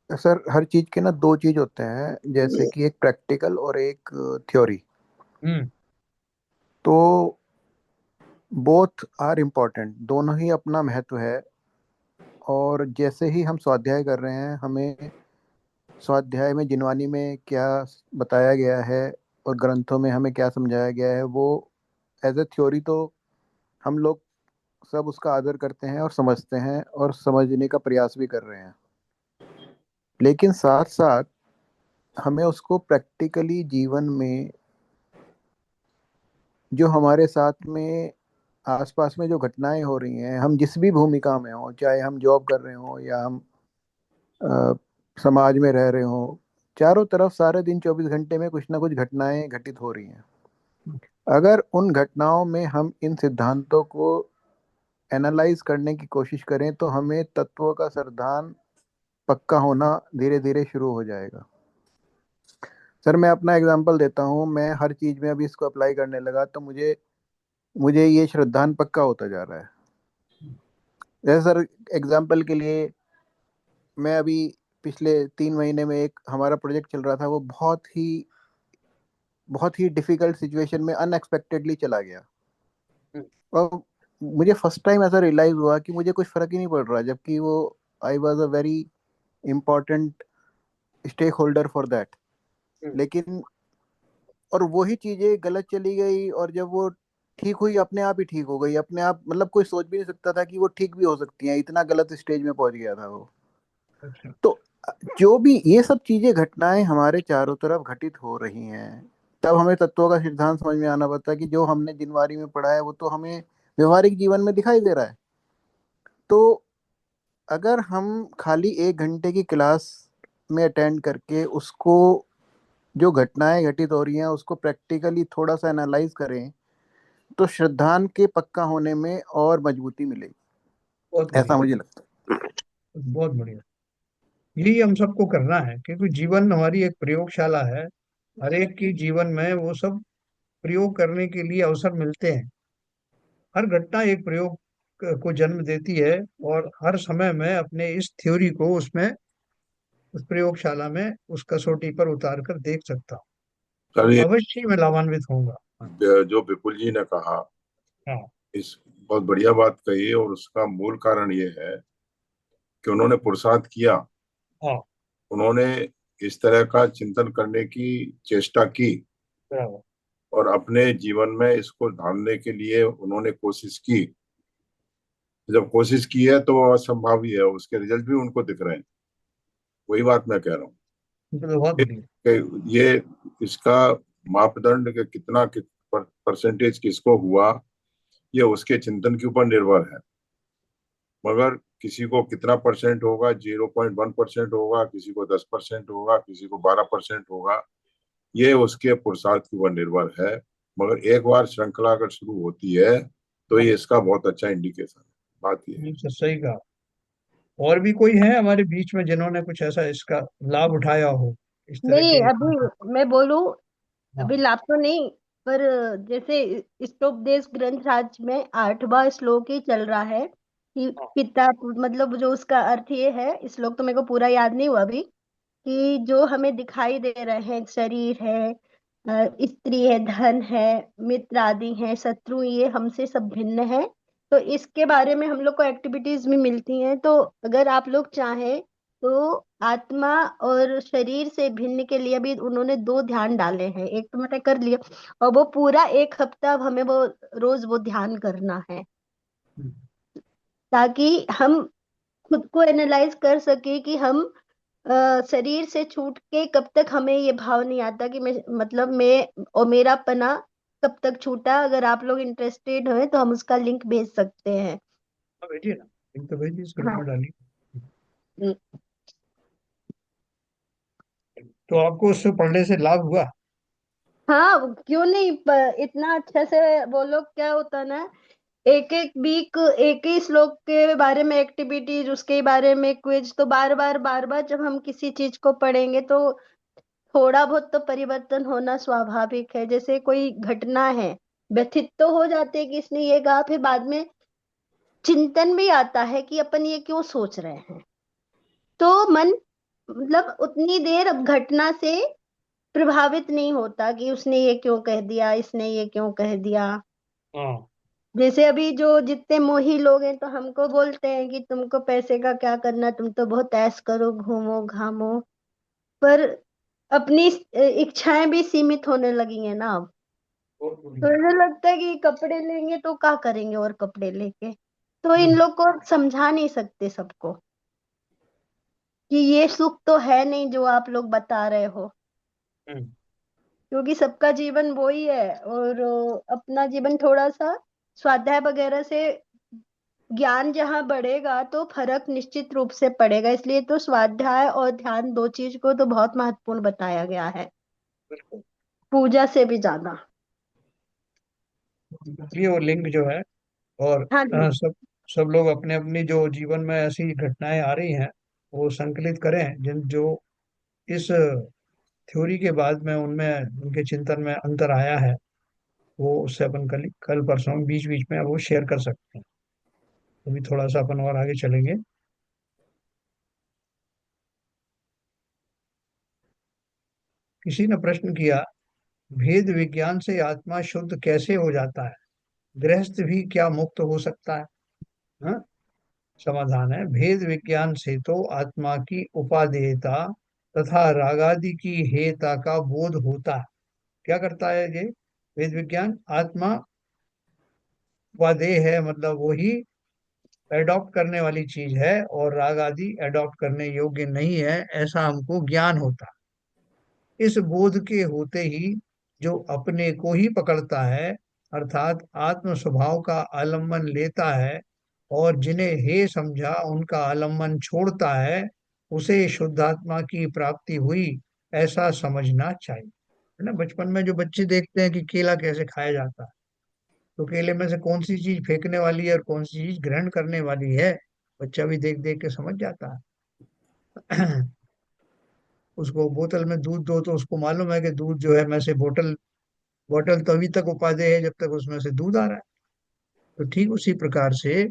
है सर, हर चीज के ना दो चीज होते हैं, जैसे कि एक प्रैक्टिकल और एक थ्योरी। हम्म। तो बोथ आर इम्पोर्टेंट, दोनों ही अपना महत्व है। और जैसे ही हम स्वाध्याय कर रहे हैं, हमें स्वाध्याय में जिनवानी में क्या बताया गया है और ग्रंथों में हमें क्या समझाया गया है, वो एज ए थ्योरी तो हम लोग सब उसका आदर करते हैं और समझते हैं और समझने का प्रयास भी कर रहे हैं। लेकिन साथ साथ हमें उसको प्रैक्टिकली जीवन में, जो हमारे साथ में आसपास में जो घटनाएं हो रही हैं, हम जिस भी भूमिका में हो, चाहे हम जॉब कर रहे हो या हम अ, समाज में रह रहे हो, चारों तरफ सारे दिन 24 घंटे में कुछ ना कुछ घटनाएं घटित हो रही हैं। अगर उन घटनाओं में हम इन सिद्धांतों को एनालाइज करने की कोशिश करें, तो हमें तत्वों का सिद्धांत पक्का होना धीरे धीरे शुरू हो जाएगा। सर मैं अपना एग्जांपल देता हूँ, मैं हर चीज़ में अभी इसको अप्लाई करने लगा, तो मुझे मुझे ये श्रद्धांत पक्का होता जा रहा है। जैसे सर, एग्जांपल के लिए, मैं अभी पिछले 3 महीने में एक हमारा प्रोजेक्ट चल रहा था, वो बहुत ही डिफिकल्ट सिचुएशन में अनएक्सपेक्टेडली चला गया। और मुझे फर्स्ट टाइम ऐसा रियलाइज हुआ कि मुझे कुछ फर्क ही नहीं पड़ रहा, जबकि वो I was a very important stakeholder for that. लेकिन और वही चीजें गलत चली गई, और जब वो ठीक हुई, अपने आप ही ठीक हो गई अपने आप। मतलब कोई सोच भी नहीं सकता था कि वो ठीक भी हो सकती हैं, इतना गलत स्टेज में पहुंच गया था वो। अच्छा। तो जो भी ये सब चीजें, घटनाएं हमारे चारों तरफ घटित हो रही हैं, तब हमें तत्वों का सिद्धांत समझ में आना पड़ता है कि जो हमने जिनवारी में पढ़ा है वो तो हमें व्यवहारिक जीवन में दिखाई दे रहा है। तो अगर हम खाली 1 घंटे की क्लास में अटेंड करके उसको, जो घटनाएं घटित हो रही हैं उसको प्रैक्टिकली थोड़ा सा एनालाइज करें, तो श्रद्धांत के पक्का होने में और मजबूती मिलेगी। बहुत ऐसा बढ़िया। मुझे लगता बहुत बढ़िया। यही हम सबको करना है, क्योंकि जीवन हमारी एक प्रयोगशाला है। हर एक की जीवन में वो सब प्रयोग करने के लिए अवसर मिलते हैं। हर घटना एक प्रयोग को जन्म देती है, और हर समय मैं अपने इस थ्योरी को उसमें, उस प्रयोगशाला में, उस कसौटी पर उतार कर देख सकता सर ये हूँ। अवश्य ही मैं लाभान्वित होऊंगा। जो विपुल जी ने कहा, हाँ। इस बहुत बढ़िया बात कही, और उसका मूल कारण ये है कि उन्होंने पुरुषार्थ किया, हाँ। उन्होंने इस तरह का चिंतन करने की चेष्टा की, बराबर। और अपने जीवन में इसको ढालने के लिए उन्होंने कोशिश की। जब कोशिश की है तो वो असंभव ही है, उसके रिजल्ट भी उनको दिख रहे हैं। वही बात मैं कह रहा हूँ तो बहुत बढ़िया। कि ये इसका मापदंड के कितना परसेंटेज किसको हुआ, ये उसके चिंतन के ऊपर निर्भर है। मगर किसी को कितना परसेंट होगा, 0.1% होगा, किसी को 10% होगा, किसी को 12% होगा, ये उसके पुरुषार्थ के ऊपर निर्भर है। मगर एक बार श्रृंखला अगर शुरू होती है तो ये इसका बहुत अच्छा इंडिकेशन है। बात ये है। ये तो सही कहा। और भी कोई है हमारे बीच में जिन्होंने कुछ ऐसा इसका लाभ उठाया हो, इस तरह नहीं, के? अभी मैं बोलूं, अभी हाँ। लाभ तो नहीं, पर जैसे स्तोपदेश ग्रंथ राज में 8वां श्लोक ही चल रहा है कि हाँ। पिता, मतलब जो उसका अर्थ ये है, श्लोक तो मेरे को पूरा याद नहीं हुआ अभी, कि जो हमें दिखाई दे रहे हैं, शरीर है, स्त्री है, धन है, मित्र आदि है, शत्रु, ये हमसे सब भिन्न है। तो इसके बारे में हम लोग को एक्टिविटीज भी मिलती हैं। तो अगर आप लोग चाहें तो आत्मा और शरीर से भिन्न के लिए भी उन्होंने 2 ध्यान डाले हैं। एक तो मैंने कर लिया, और वो पूरा 1 हफ्ता अब हमें वो रोज वो ध्यान करना है, हम्म। ताकि हम खुद को एनालाइज कर सके कि हम शरीर से छूट के कब तक हमें ये भाव नहीं आता कि मैं, मतलब मैं और मेरा पना कब तक छूटा। अगर आप लोग इंटरेस्टेड हैं तो हम उसका लिंक भेज सकते हैं। हाँ, भेजिए ना। लिंक तो भेजिए, इस ग्रुप हाँ। में डालिए। हम्म। तो आपको उससे पढ़ने से लाभ हुआ? हाँ, क्यों नहीं, इतना अच्छे से वो लोग, क्या होता है ना, एक एक वीक एक ही श्लोक के बारे में एक्टिविटीज, उसके बारे में क्विज, तो बार बार बार बार जब हम किसी चीज को पढ़ेंगे तो थोड़ा बहुत तो परिवर्तन होना स्वाभाविक है। जैसे कोई घटना है, व्यथित तो हो जाते हैं कि इसने ये कहा, फिर बाद में चिंतन भी आता है कि अपन ये क्यों सोच रहे हैं। तो मन, मतलब उतनी देर अब घटना से प्रभावित नहीं होता कि उसने ये क्यों कह दिया, इसने ये क्यों कह दिया। हाँ। जैसे अभी जो जितने मोही लोग हैं तो हमको बोलते हैं कि तुमको पैसे का क्या करना, तुम तो बहुत ऐश करो, घूमो घामो, पर अपनी इच्छाएं भी सीमित होने लगी हैं ना अब। बहुत तो बढ़िया। मुझे लगता है कि कपड़े लेंगे तो क्या करेंगे, और कपड़े लेके तो इन लोग को समझा नहीं सकते सबको कि ये सुख तो है नहीं जो आप लोग बता रहे हो, हम्म। क्योंकि सबका जीवन वो ही है। और अपना जीवन थोड़ा सा स्वाध्याय वगैरह से ज्ञान जहाँ बढ़ेगा तो फर्क निश्चित रूप से पड़ेगा। इसलिए तो स्वाध्याय और ध्यान, 2 चीज को तो बहुत महत्वपूर्ण बताया गया है, बिल्कुल। पूजा से भी ज्यादा। ये वो लिंक जो है, और हाँ जी। सब सब लोग अपने अपनी जो जीवन में ऐसी घटनाएं आ रही हैं, वो संकलित करें, जिन जो इस थ्योरी के बाद में उनमें, उनके चिंतन में अंतर आया है, वो उससे अपन कल कल परसों बीच बीच में वो शेयर कर सकते हैं। अभी थोड़ा सा अपन और आगे चलेंगे। किसी ने प्रश्न किया, भेद विज्ञान से आत्मा शुद्ध कैसे हो जाता है? गृहस्थ भी क्या मुक्त हो सकता है? हाँ? समाधान है, भेद विज्ञान से तो आत्मा की उपादेयता तथा रागादि की हेयता का बोध होता है। क्या करता है ये वेद विज्ञान? आत्मा उपादेय है, मतलब वही एडॉप्ट करने वाली चीज है, और राग आदि एडॉप्ट करने योग्य नहीं है, ऐसा हमको ज्ञान होता है। इस बोध के होते ही जो अपने को ही पकड़ता है, अर्थात आत्म स्वभाव का आलम्बन लेता है, और जिन्हें हे समझा उनका आलम्बन छोड़ता है, उसे शुद्धात्मा की प्राप्ति हुई, ऐसा समझना चाहिए। है ना? बचपन में जो बच्चे देखते हैं कि केला कैसे खाया जाता है, तो केले में से कौन सी चीज फेंकने वाली है और कौन सी चीज ग्रहण करने वाली है, बच्चा भी देख देख के समझ जाता है। उसको बोतल में दूध दो तो उसको मालूम है कि दूध जो है में से बोतल बोतल तभी तक उपादेय है जब तक उसमें से दूध आ रहा है। तो ठीक उसी प्रकार से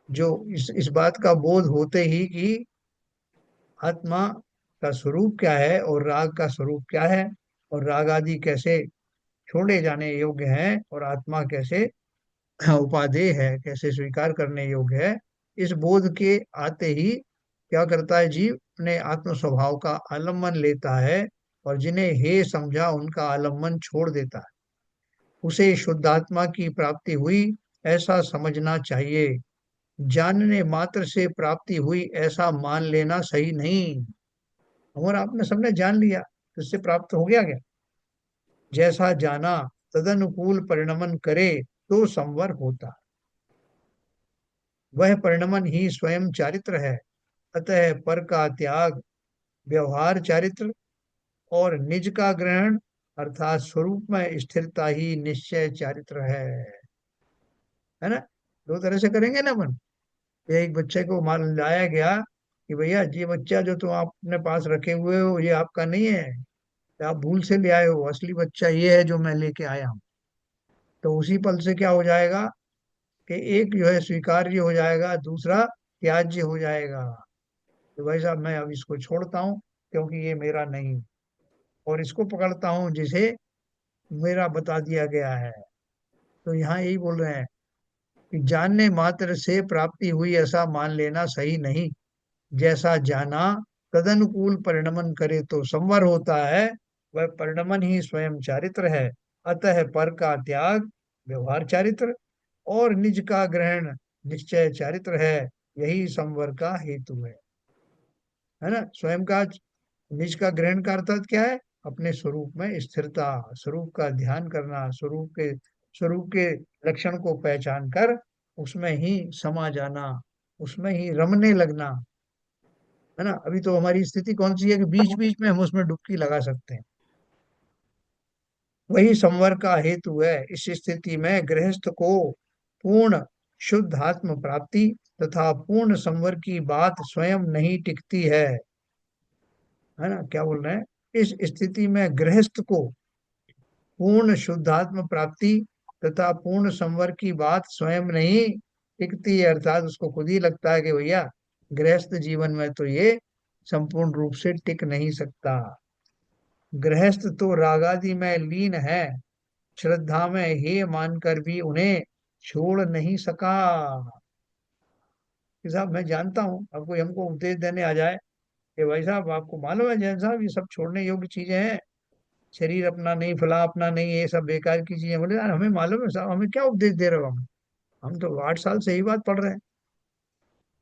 जो इस बात का बोध होते ही कि आत्मा का स्वरूप क्या है और राग का स्वरूप क्या है, और राग आदि कैसे छोड़े जाने योग्य हैं, और आत्मा कैसे उपादेय है, कैसे स्वीकार करने योग्य है, इस बोध के आते ही क्या करता है जीव, अपने आत्म स्वभाव का आलम्बन लेता है, और जिन्हें हे समझा उनका आलम्बन छोड़ देता है। उसे शुद्धात्मा की प्राप्ति हुई ऐसा समझना चाहिए। जानने मात्र से प्राप्ति हुई ऐसा मान लेना सही नहीं। और आपने सबने जान लिया तो इससे प्राप्त हो गया क्या? जैसा जाना तदनुकूल परिणमन करे तो संवर होता। वह परिणमन ही स्वयं चारित्र है। अतः पर का त्याग व्यवहार चारित्र और निज का ग्रहण अर्थात स्वरूप में स्थिरता ही निश्चय चारित्र है ना। दो तरह से करेंगे ना अपन। ये एक बच्चे को मान लाया गया कि भैया ये बच्चा जो तुम अपने पास रखे हुए हो ये आपका नहीं है, ये आप भूल से ले आए हो, असली बच्चा ये है जो मैं लेके आया हूँ। तो उसी पल से क्या हो जाएगा कि एक जो है स्वीकार्य हो जाएगा, दूसरा त्याज्य हो जाएगा। तो भाई साहब मैं अब इसको छोड़ता हूँ क्योंकि ये मेरा नहीं, और इसको पकड़ता हूँ जिसे मेरा बता दिया गया है। तो यहाँ यही बोल रहे हैं कि जानने मात्र से प्राप्ति हुई ऐसा मान लेना सही नहीं। जैसा जाना तदनुकूल परिणमन करे तो संवर होता है। वह परिणमन ही स्वयं चारित्र है। अतः पर का त्याग व्यवहार चारित्र और निज का ग्रहण निश्चय चारित्र है। यही संवर का हेतु है ना। स्वयं का निज का ग्रहण का अर्थात क्या है? अपने स्वरूप में स्थिरता, स्वरूप का ध्यान करना, स्वरूप के लक्षण को पहचान कर उसमें ही समा जाना, उसमें ही रमने लगना, है ना। अभी तो हमारी स्थिति कौन सी है कि बीच बीच में हम उसमें डुबकी लगा सकते हैं। वही संवर का हेतु है। इस स्थिति में गृहस्थ को पूर्ण शुद्ध आत्म प्राप्ति तथा पूर्ण संवर की बात स्वयं नहीं टिकती है ना। क्या बोल रहे हैं? इस स्थिति में गृहस्थ को पूर्ण शुद्धात्म प्राप्ति तथा पूर्ण संवर की बात स्वयं नहीं टिकती है, अर्थात उसको खुद ही लगता है कि भैया गृहस्थ जीवन में तो ये संपूर्ण रूप से टिक नहीं सकता। गृहस्थ तो रागादि में लीन है, श्रद्धा में हे मानकर भी उन्हें छोड़ नहीं सका। कि साहब मैं जानता हूँ, अब कोई हमको उपदेश देने आ जाए कि भाई साहब आपको मालूम है जैन साहब ये सब छोड़ने योग्य चीजें हैं, शरीर अपना नहीं, फला अपना नहीं, ये सब बेकार की चीजें। बोले यार हमें मालूम है साहब, हमें क्या उपदेश दे रहे हो? हम तो 8 साल से यही बात पढ़ रहे हैं,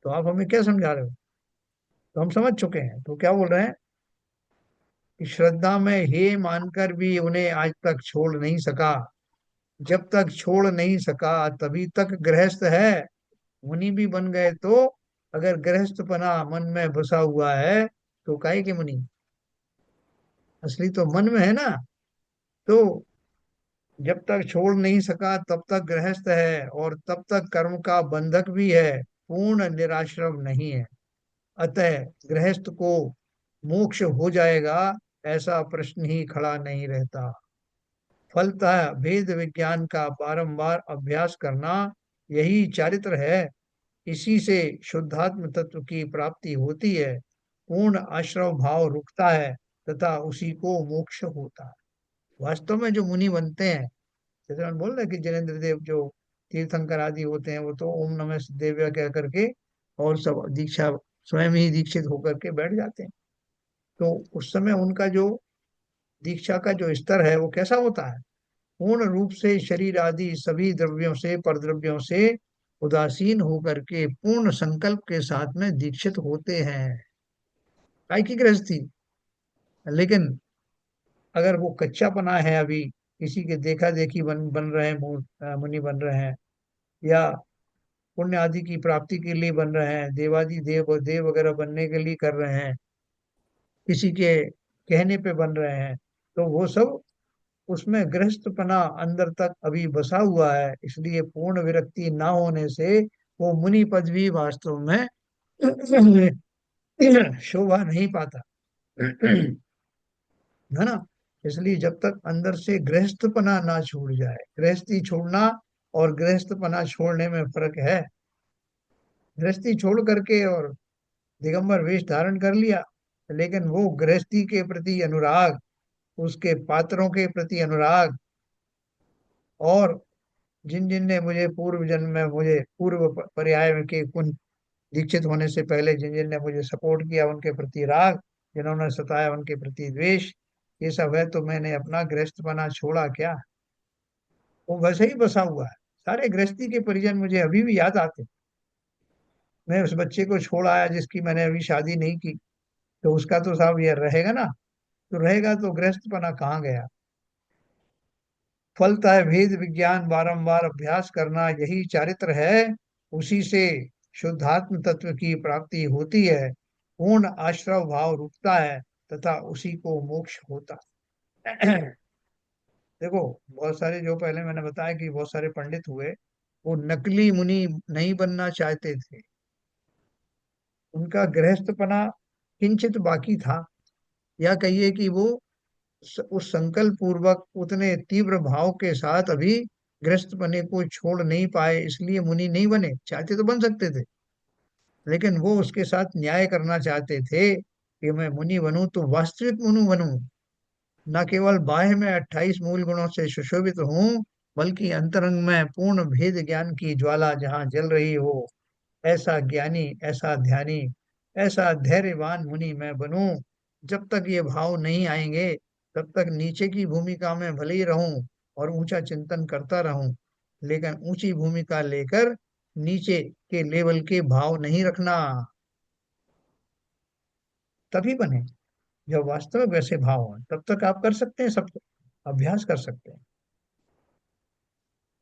तो आप हमें क्या समझा रहे हो? तो हम समझ चुके हैं। तो क्या बोल रहे हैं कि श्रद्धा में हे मानकर भी उन्हें आज तक छोड़ नहीं सका। जब तक छोड़ नहीं सका तभी तक गृहस्थ है। मुनि भी बन गए तो अगर गृहस्थपना मन में बसा हुआ है तो काहे के मुनि? असली तो मन में है ना। तो जब तक छोड़ नहीं सका तब तक गृहस्थ है, और तब तक कर्म का बंधक भी है, पूर्ण निराश्रम नहीं है। अतः गृहस्थ को मोक्ष हो जाएगा ऐसा प्रश्न ही खड़ा नहीं रहता। फलतः भेद विज्ञान का बारंबार अभ्यास करना यही चारित्र है। इसी से शुद्धात्म तत्व की प्राप्ति होती है, पूर्ण आश्रव भाव रुकता है तथा उसी को मोक्ष होता है। वास्तव में जो मुनि बनते हैं, जैसे हम बोल रहे हैं कि जैनेन्द्र देव जो तीर्थंकर आदि होते हैं वो तो ओम नमः देव्या कह करके और सब दीक्षा स्वयं ही दीक्षित होकर के बैठ जाते हैं। तो उस समय उनका जो दीक्षा का जो स्तर है वो कैसा होता है? पूर्ण रूप से शरीर आदि सभी द्रव्यों से परद्रव्यों से उदासीन होकर के पूर्ण संकल्प के साथ में दीक्षित होते हैं। काय की गृहस्थी? लेकिन अगर वो कच्चा पना है, अभी किसी के देखा देखी बन बन रहे हैं, मुनि बन रहे हैं, या पुण्य आदि की प्राप्ति के लिए बन रहे हैं, देवादि देव देव वगैरह बनने के लिए कर रहे हैं, किसी के कहने पे बन रहे हैं, तो वो सब उसमें गृहस्थपना अंदर तक अभी बसा हुआ है, इसलिए पूर्ण विरक्ति ना होने से वो मुनि पद भी वास्तव में शोभा नहीं पाता। है ना। इसलिए जब तक अंदर से गृहस्थपना ना छूट जाए, गृहस्थी छोड़ना और गृहस्थपना छोड़ने में फर्क है। गृहस्थी छोड़ करके और दिगंबर वेश धारण कर लिया, लेकिन वो गृहस्थी के प्रति अनुराग, उसके पात्रों के प्रति अनुराग, और जिन जिन ने मुझे पूर्व जन्म में, मुझे पूर्व पर्याय में के कुछ दीक्षित होने से पहले जिन जिन ने मुझे सपोर्ट किया उनके प्रति राग, जिन्होंने सताया उनके प्रति द्वेष, ये सब है। तो मैंने अपना गृहस्थपना छोड़ा क्या? वो वैसे ही बसा हुआ है। सारे गृहस्थी के परिजन मुझे अभी भी याद आते हैं। मैं उस बच्चे को छोड़ आया जिसकी मैंने अभी शादी नहीं की, तो उसका तो साहब ये रहेगा ना। तो रहेगा तो गृहस्थपना कहाँ गया? फलता है भेद विज्ञान, बारंबार अभ्यास करना, यही चारित्र है। उसी से शुद्धात्म तत्व की प्राप्ति होती है, पूर्ण आश्रव भाव रुकता है, तथा उसी को मोक्ष होता है। देखो, बहुत सारे, जो पहले मैंने बताया कि बहुत सारे पंडित हुए, वो नकली मुनि नहीं बनना चाहते थे। उनका गृहस्थपना किंचित बाकी था, या कहिए कि वो उस संकल्प पूर्वक उतने तीव्र भाव के साथ अभी गृहस्थ बने को छोड़ नहीं पाए, इसलिए मुनि नहीं बने। चाहते तो बन सकते थे, लेकिन वो उसके साथ न्याय करना चाहते थे कि मैं मुनि बनूं तो वास्तविक मुनि बनूं, न केवल बाह्य में 28 मूल गुणों से सुशोभित हूं, बल्कि अंतरंग में पूर्ण भेद ज्ञान की ज्वाला जहां जल रही हो, ऐसा ज्ञानी, ऐसा ध्यानी, ऐसा धैर्यवान मुनि मैं बनूं। जब तक ये भाव नहीं आएंगे, तब तक नीचे की भूमिका में भले ही रहूं और ऊंचा चिंतन करता रहूं, लेकिन ऊंची भूमिका लेकर नीचे के लेवल के भाव नहीं रखना। तभी बने जब वास्तविक वैसे भाव हो, तब तक आप कर सकते हैं, सब अभ्यास कर सकते हैं।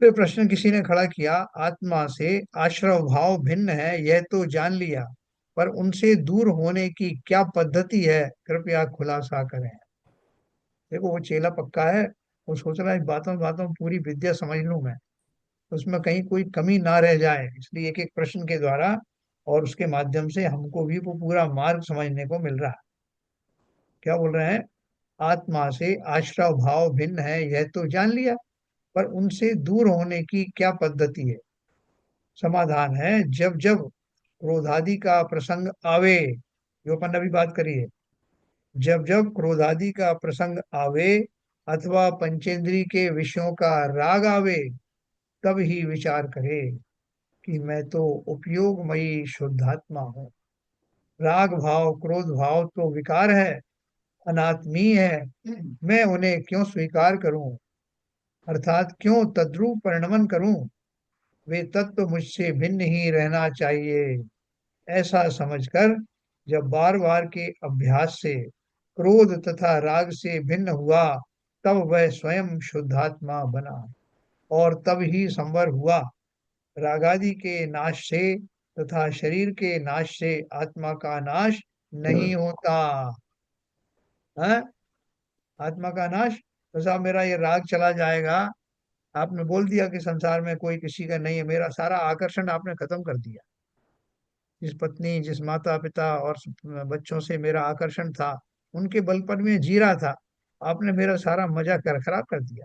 फिर प्रश्न किसी ने खड़ा किया, आत्मा से आश्रव भाव भिन्न है यह तो जान लिया, पर उनसे दूर होने की क्या पद्धति है, कृपया खुलासा करें। देखो, वो चेला पक्का है। वो सोच रहा है बातों बातों में पूरी विद्या समझ लूं मैं, उसमें कहीं कोई कमी ना रह जाए, इसलिए एक एक प्रश्न के द्वारा और उसके माध्यम से हमको भी वो पूरा मार्ग समझने को मिल रहा है। क्या बोल रहे हैं? आत्मा से आश्रव भाव भिन्न है यह तो जान लिया, पर उनसे दूर होने की क्या पद्धति है। समाधान है, जब जब क्रोधादि का प्रसंग आवे, जो अपन ने अभी बात करी है, जब जब क्रोधादि का प्रसंग आवे अथवा पंचेंद्री के विषयों का राग आवे, तब ही विचार करे कि मैं तो उपयोगमयी शुद्धात्मा हूँ। राग भाव, क्रोध भाव तो विकार है, अनात्मीय है। मैं उन्हें क्यों स्वीकार करूं, अर्थात क्यों तद्रूप परिणमन करूं? वे तत्व मुझसे भिन्न ही रहना चाहिए। ऐसा समझकर जब बार बार के अभ्यास से क्रोध तथा राग से भिन्न हुआ, तब वह स्वयं शुद्धात्मा बना, और तब ही संवर हुआ। रागादि के नाश से तथा शरीर के नाश से आत्मा का नाश नहीं होता है। आत्मा का नाश, तो साहब मेरा ये राग चला जाएगा, आपने बोल दिया कि संसार में कोई किसी का नहीं है, मेरा सारा आकर्षण आपने खत्म कर दिया। जिस पत्नी, जिस माता पिता और बच्चों से मेरा आकर्षण था, उनके बल पर मैं जी रहा था, आपने मेरा सारा मजा कर खराब कर दिया।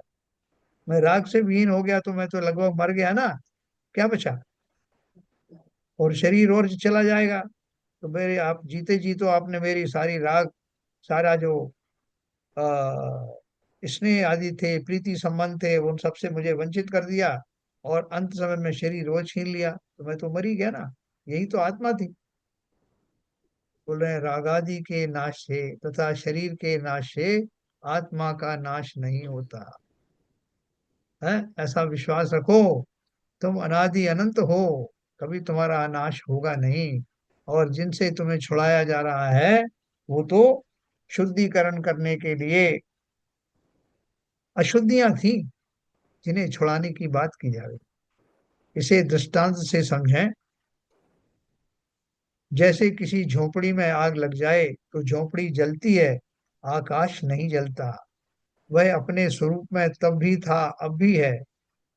मैं राग से विहीन हो गया तो मैं तो लगभग मर गया ना, क्या बचा? और शरीर और चला जाएगा। तो मेरे, आप जीते जी तो आपने मेरी सारी राग, सारा जो स्नेह आदि थे, प्रीति संबंध थे, उन सबसे मुझे वंचित कर दिया, और अंत समय में शरीर वो छीन लिया, तो मैं तो मर ही गया ना। यही तो आत्मा थी। बोल रहे हैं, रागादि के नाश से तथा शरीर के नाश से आत्मा का नाश नहीं होता है। ऐसा विश्वास रखो, तुम अनादि अनंत हो, कभी तुम्हारा नाश होगा नहीं। और जिनसे तुम्हें छुड़ाया जा रहा है, वो तो शुद्धिकरण करने के लिए अशुद्धियां थी, जिन्हें छुड़ाने की बात की जा रही। इसे दृष्टांत से समझें। जैसे किसी झोपड़ी में आग लग जाए तो झोपड़ी जलती है, आकाश नहीं जलता। वह अपने स्वरूप में तब भी था, अब भी है।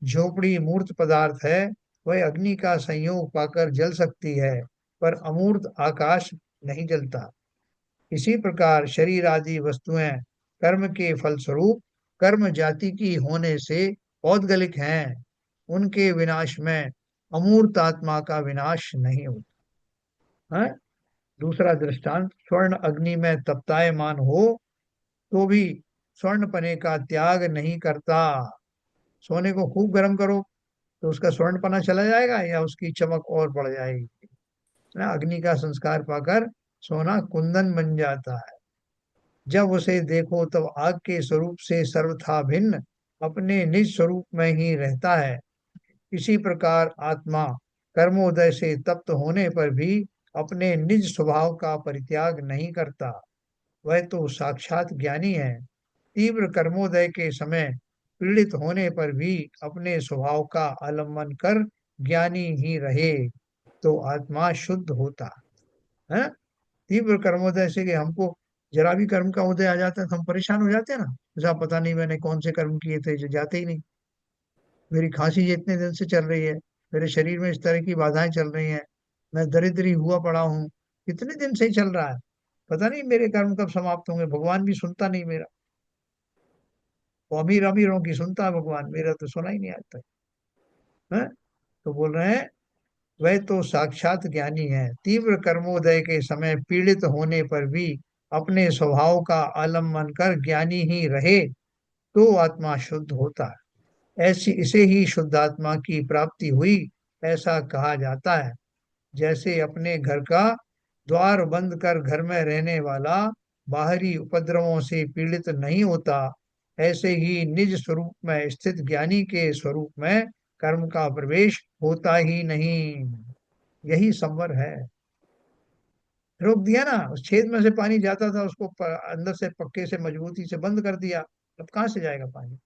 झोपड़ी मूर्त पदार्थ है, वह अग्नि का संयोग पाकर जल सकती है, पर अमूर्त आकाश नहीं जलता। इसी प्रकार शरीर आदि वस्तुएं कर्म के फलस्वरूप कर्म जाति की होने से पौद्गलिक हैं। उनके विनाश में अमूर्त आत्मा का विनाश नहीं होता है। दूसरा दृष्टांत, स्वर्ण अग्नि में तप्तायमान हो तो भी स्वर्ण पने का त्याग नहीं करता। सोने को खूब गर्म करो तो उसका स्वर्ण पना चला जाएगा या उसकी चमक और बढ़ जाएगी ना। अग्नि का संस्कार पाकर सोना कुंदन बन जाता है। जब उसे देखो तब आग के स्वरूप से सर्वथा भिन्न अपने निज स्वरूप में ही रहता है। इसी प्रकार आत्मा कर्मोदय से तप्त होने पर भी अपने निज स्वभाव का परित्याग नहीं करता। वह तो साक्षात ज्ञानी है। तीव्र कर्मोदय के समय पीड़ित होने पर भी अपने स्वभाव का आलम्बन कर ज्ञानी ही रहे तो आत्मा शुद्ध होता है। तीव्र कर्मोदय से कि हमको जरा भी कर्म का उदय आ जाता है तो हम परेशान हो जाते हैं ना। ऐसा पता नहीं मैंने कौन से कर्म किए थे जो जाते ही नहीं। मेरी खांसी ये इतने दिन से चल रही है, मेरे शरीर में इस तरह की बाधाएं चल रही हैं, मैं दरिद्री हुआ पड़ा हूँ, कितने दिन से ही चल रहा है। पता नहीं मेरे कर्म कब समाप्त होंगे, भगवान भी सुनता नहीं मेरा। वो अमीर अमीरों की सुनता है भगवान, मेरा तो सुना ही नहीं आज तक है। तो बोल रहे हैं वह तो साक्षात ज्ञानी है। तीव्र कर्मोदय के समय पीड़ित होने पर भी अपने स्वभाव का आलम्बन कर ज्ञानी ही रहे तो आत्मा शुद्ध होता है। ऐसी इसे ही शुद्धात्मा की प्राप्ति हुई ऐसा कहा जाता है। जैसे अपने घर का द्वार बंद कर घर में रहने वाला बाहरी उपद्रवों से पीड़ित नहीं होता, ऐसे ही निज स्वरूप में स्थित ज्ञानी के स्वरूप में कर्म का प्रवेश होता ही नहीं। यही संवर है। रोक दिया ना, उस छेद में से पानी जाता था उसको अंदर से पक्के से मजबूती से बंद कर दिया, अब कहाँ से जाएगा पानी।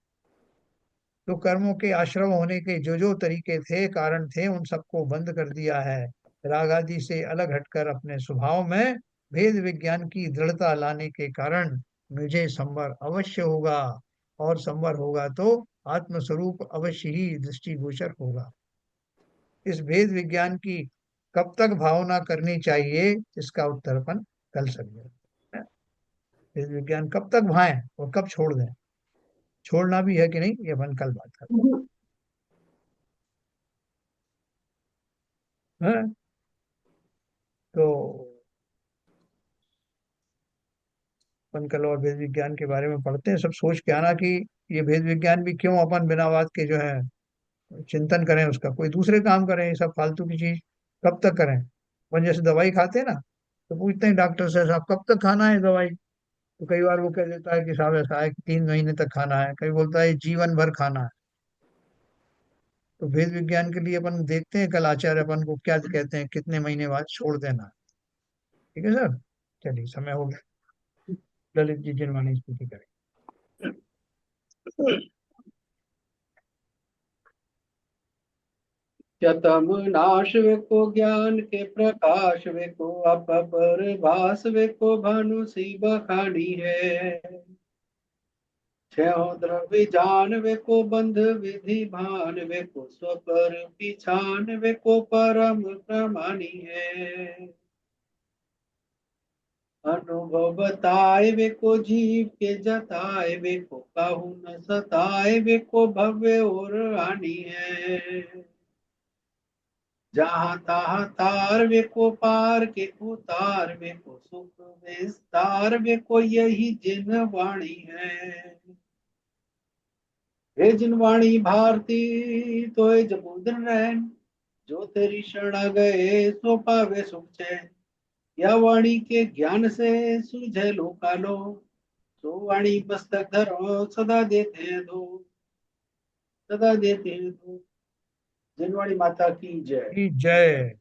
तो कर्मों के आश्रम होने के जो जो तरीके थे, कारण थे, उन सबको बंद कर दिया है। राग आदि से अलग हटकर अपने स्वभाव में भेद विज्ञान की दृढ़ता लाने के कारण मुझे संवर अवश्य होगा, और संवर होगा तो आत्मस्वरूप अवश्य ही दृष्टिगोचर होगा। इस भेद विज्ञान की कब तक भावना करनी चाहिए, इसका उत्तर अपन कल समझेंगे। भेद विज्ञान कब तक भाएं और कब छोड़ दें, छोड़ना भी है कि नहीं, ये अपन कल बात करें। हाँ? तो अपन कल और भेद विज्ञान के बारे में पढ़ते हैं। सब सोच के आना कि ये भेद विज्ञान भी क्यों अपन बिना बात के जो है चिंतन करें, उसका कोई दूसरे काम करें। ये सब फालतू की चीज कब तक करें। अपन जैसे दवाई खाते हैं ना, तो पूछते हैं डॉक्टर से साहब कब तक खाना है दवाई। तो कई बार वो कह देता है कि साहब ऐसा है कि 3 महीने तक खाना है, कई बोलता है जीवन भर खाना है। तो भेद विज्ञान के लिए अपन देखते हैं कल आचार्य अपन को क्या कहते हैं, कितने महीने बाद छोड़ देना। ठीक है सर, चलिए समय हो गया। ललित जी जिनवाणी स्तुति करें। चतम नाश वे को ज्ञान के प्रकाश वे को अपर भास वे को भानु सी बखानी है। छह द्रव्य जान वे को बंध विधि भान वे को स्वपर पिछान वे को परम प्रमानी है। अनुभव बताए वे को जीव के जताए वे को काहू न सताए वे को भव्य और हानि है। जहाँ तहाँ तार वे को पार के उतार वे को सुख विस्तार वे को यही जिन वाणी है। हे जिन वाणी भारती तो जबूदन रहन, जो तेरी शरण गए सो पावे सुख चैन। या वाणी के ज्ञान से सुलझे लोकालो, सो वाणी मस्तक धरो सदा देते हैं दो, सदा देते हैं दो। जिनवाणी माता की जय। की जय।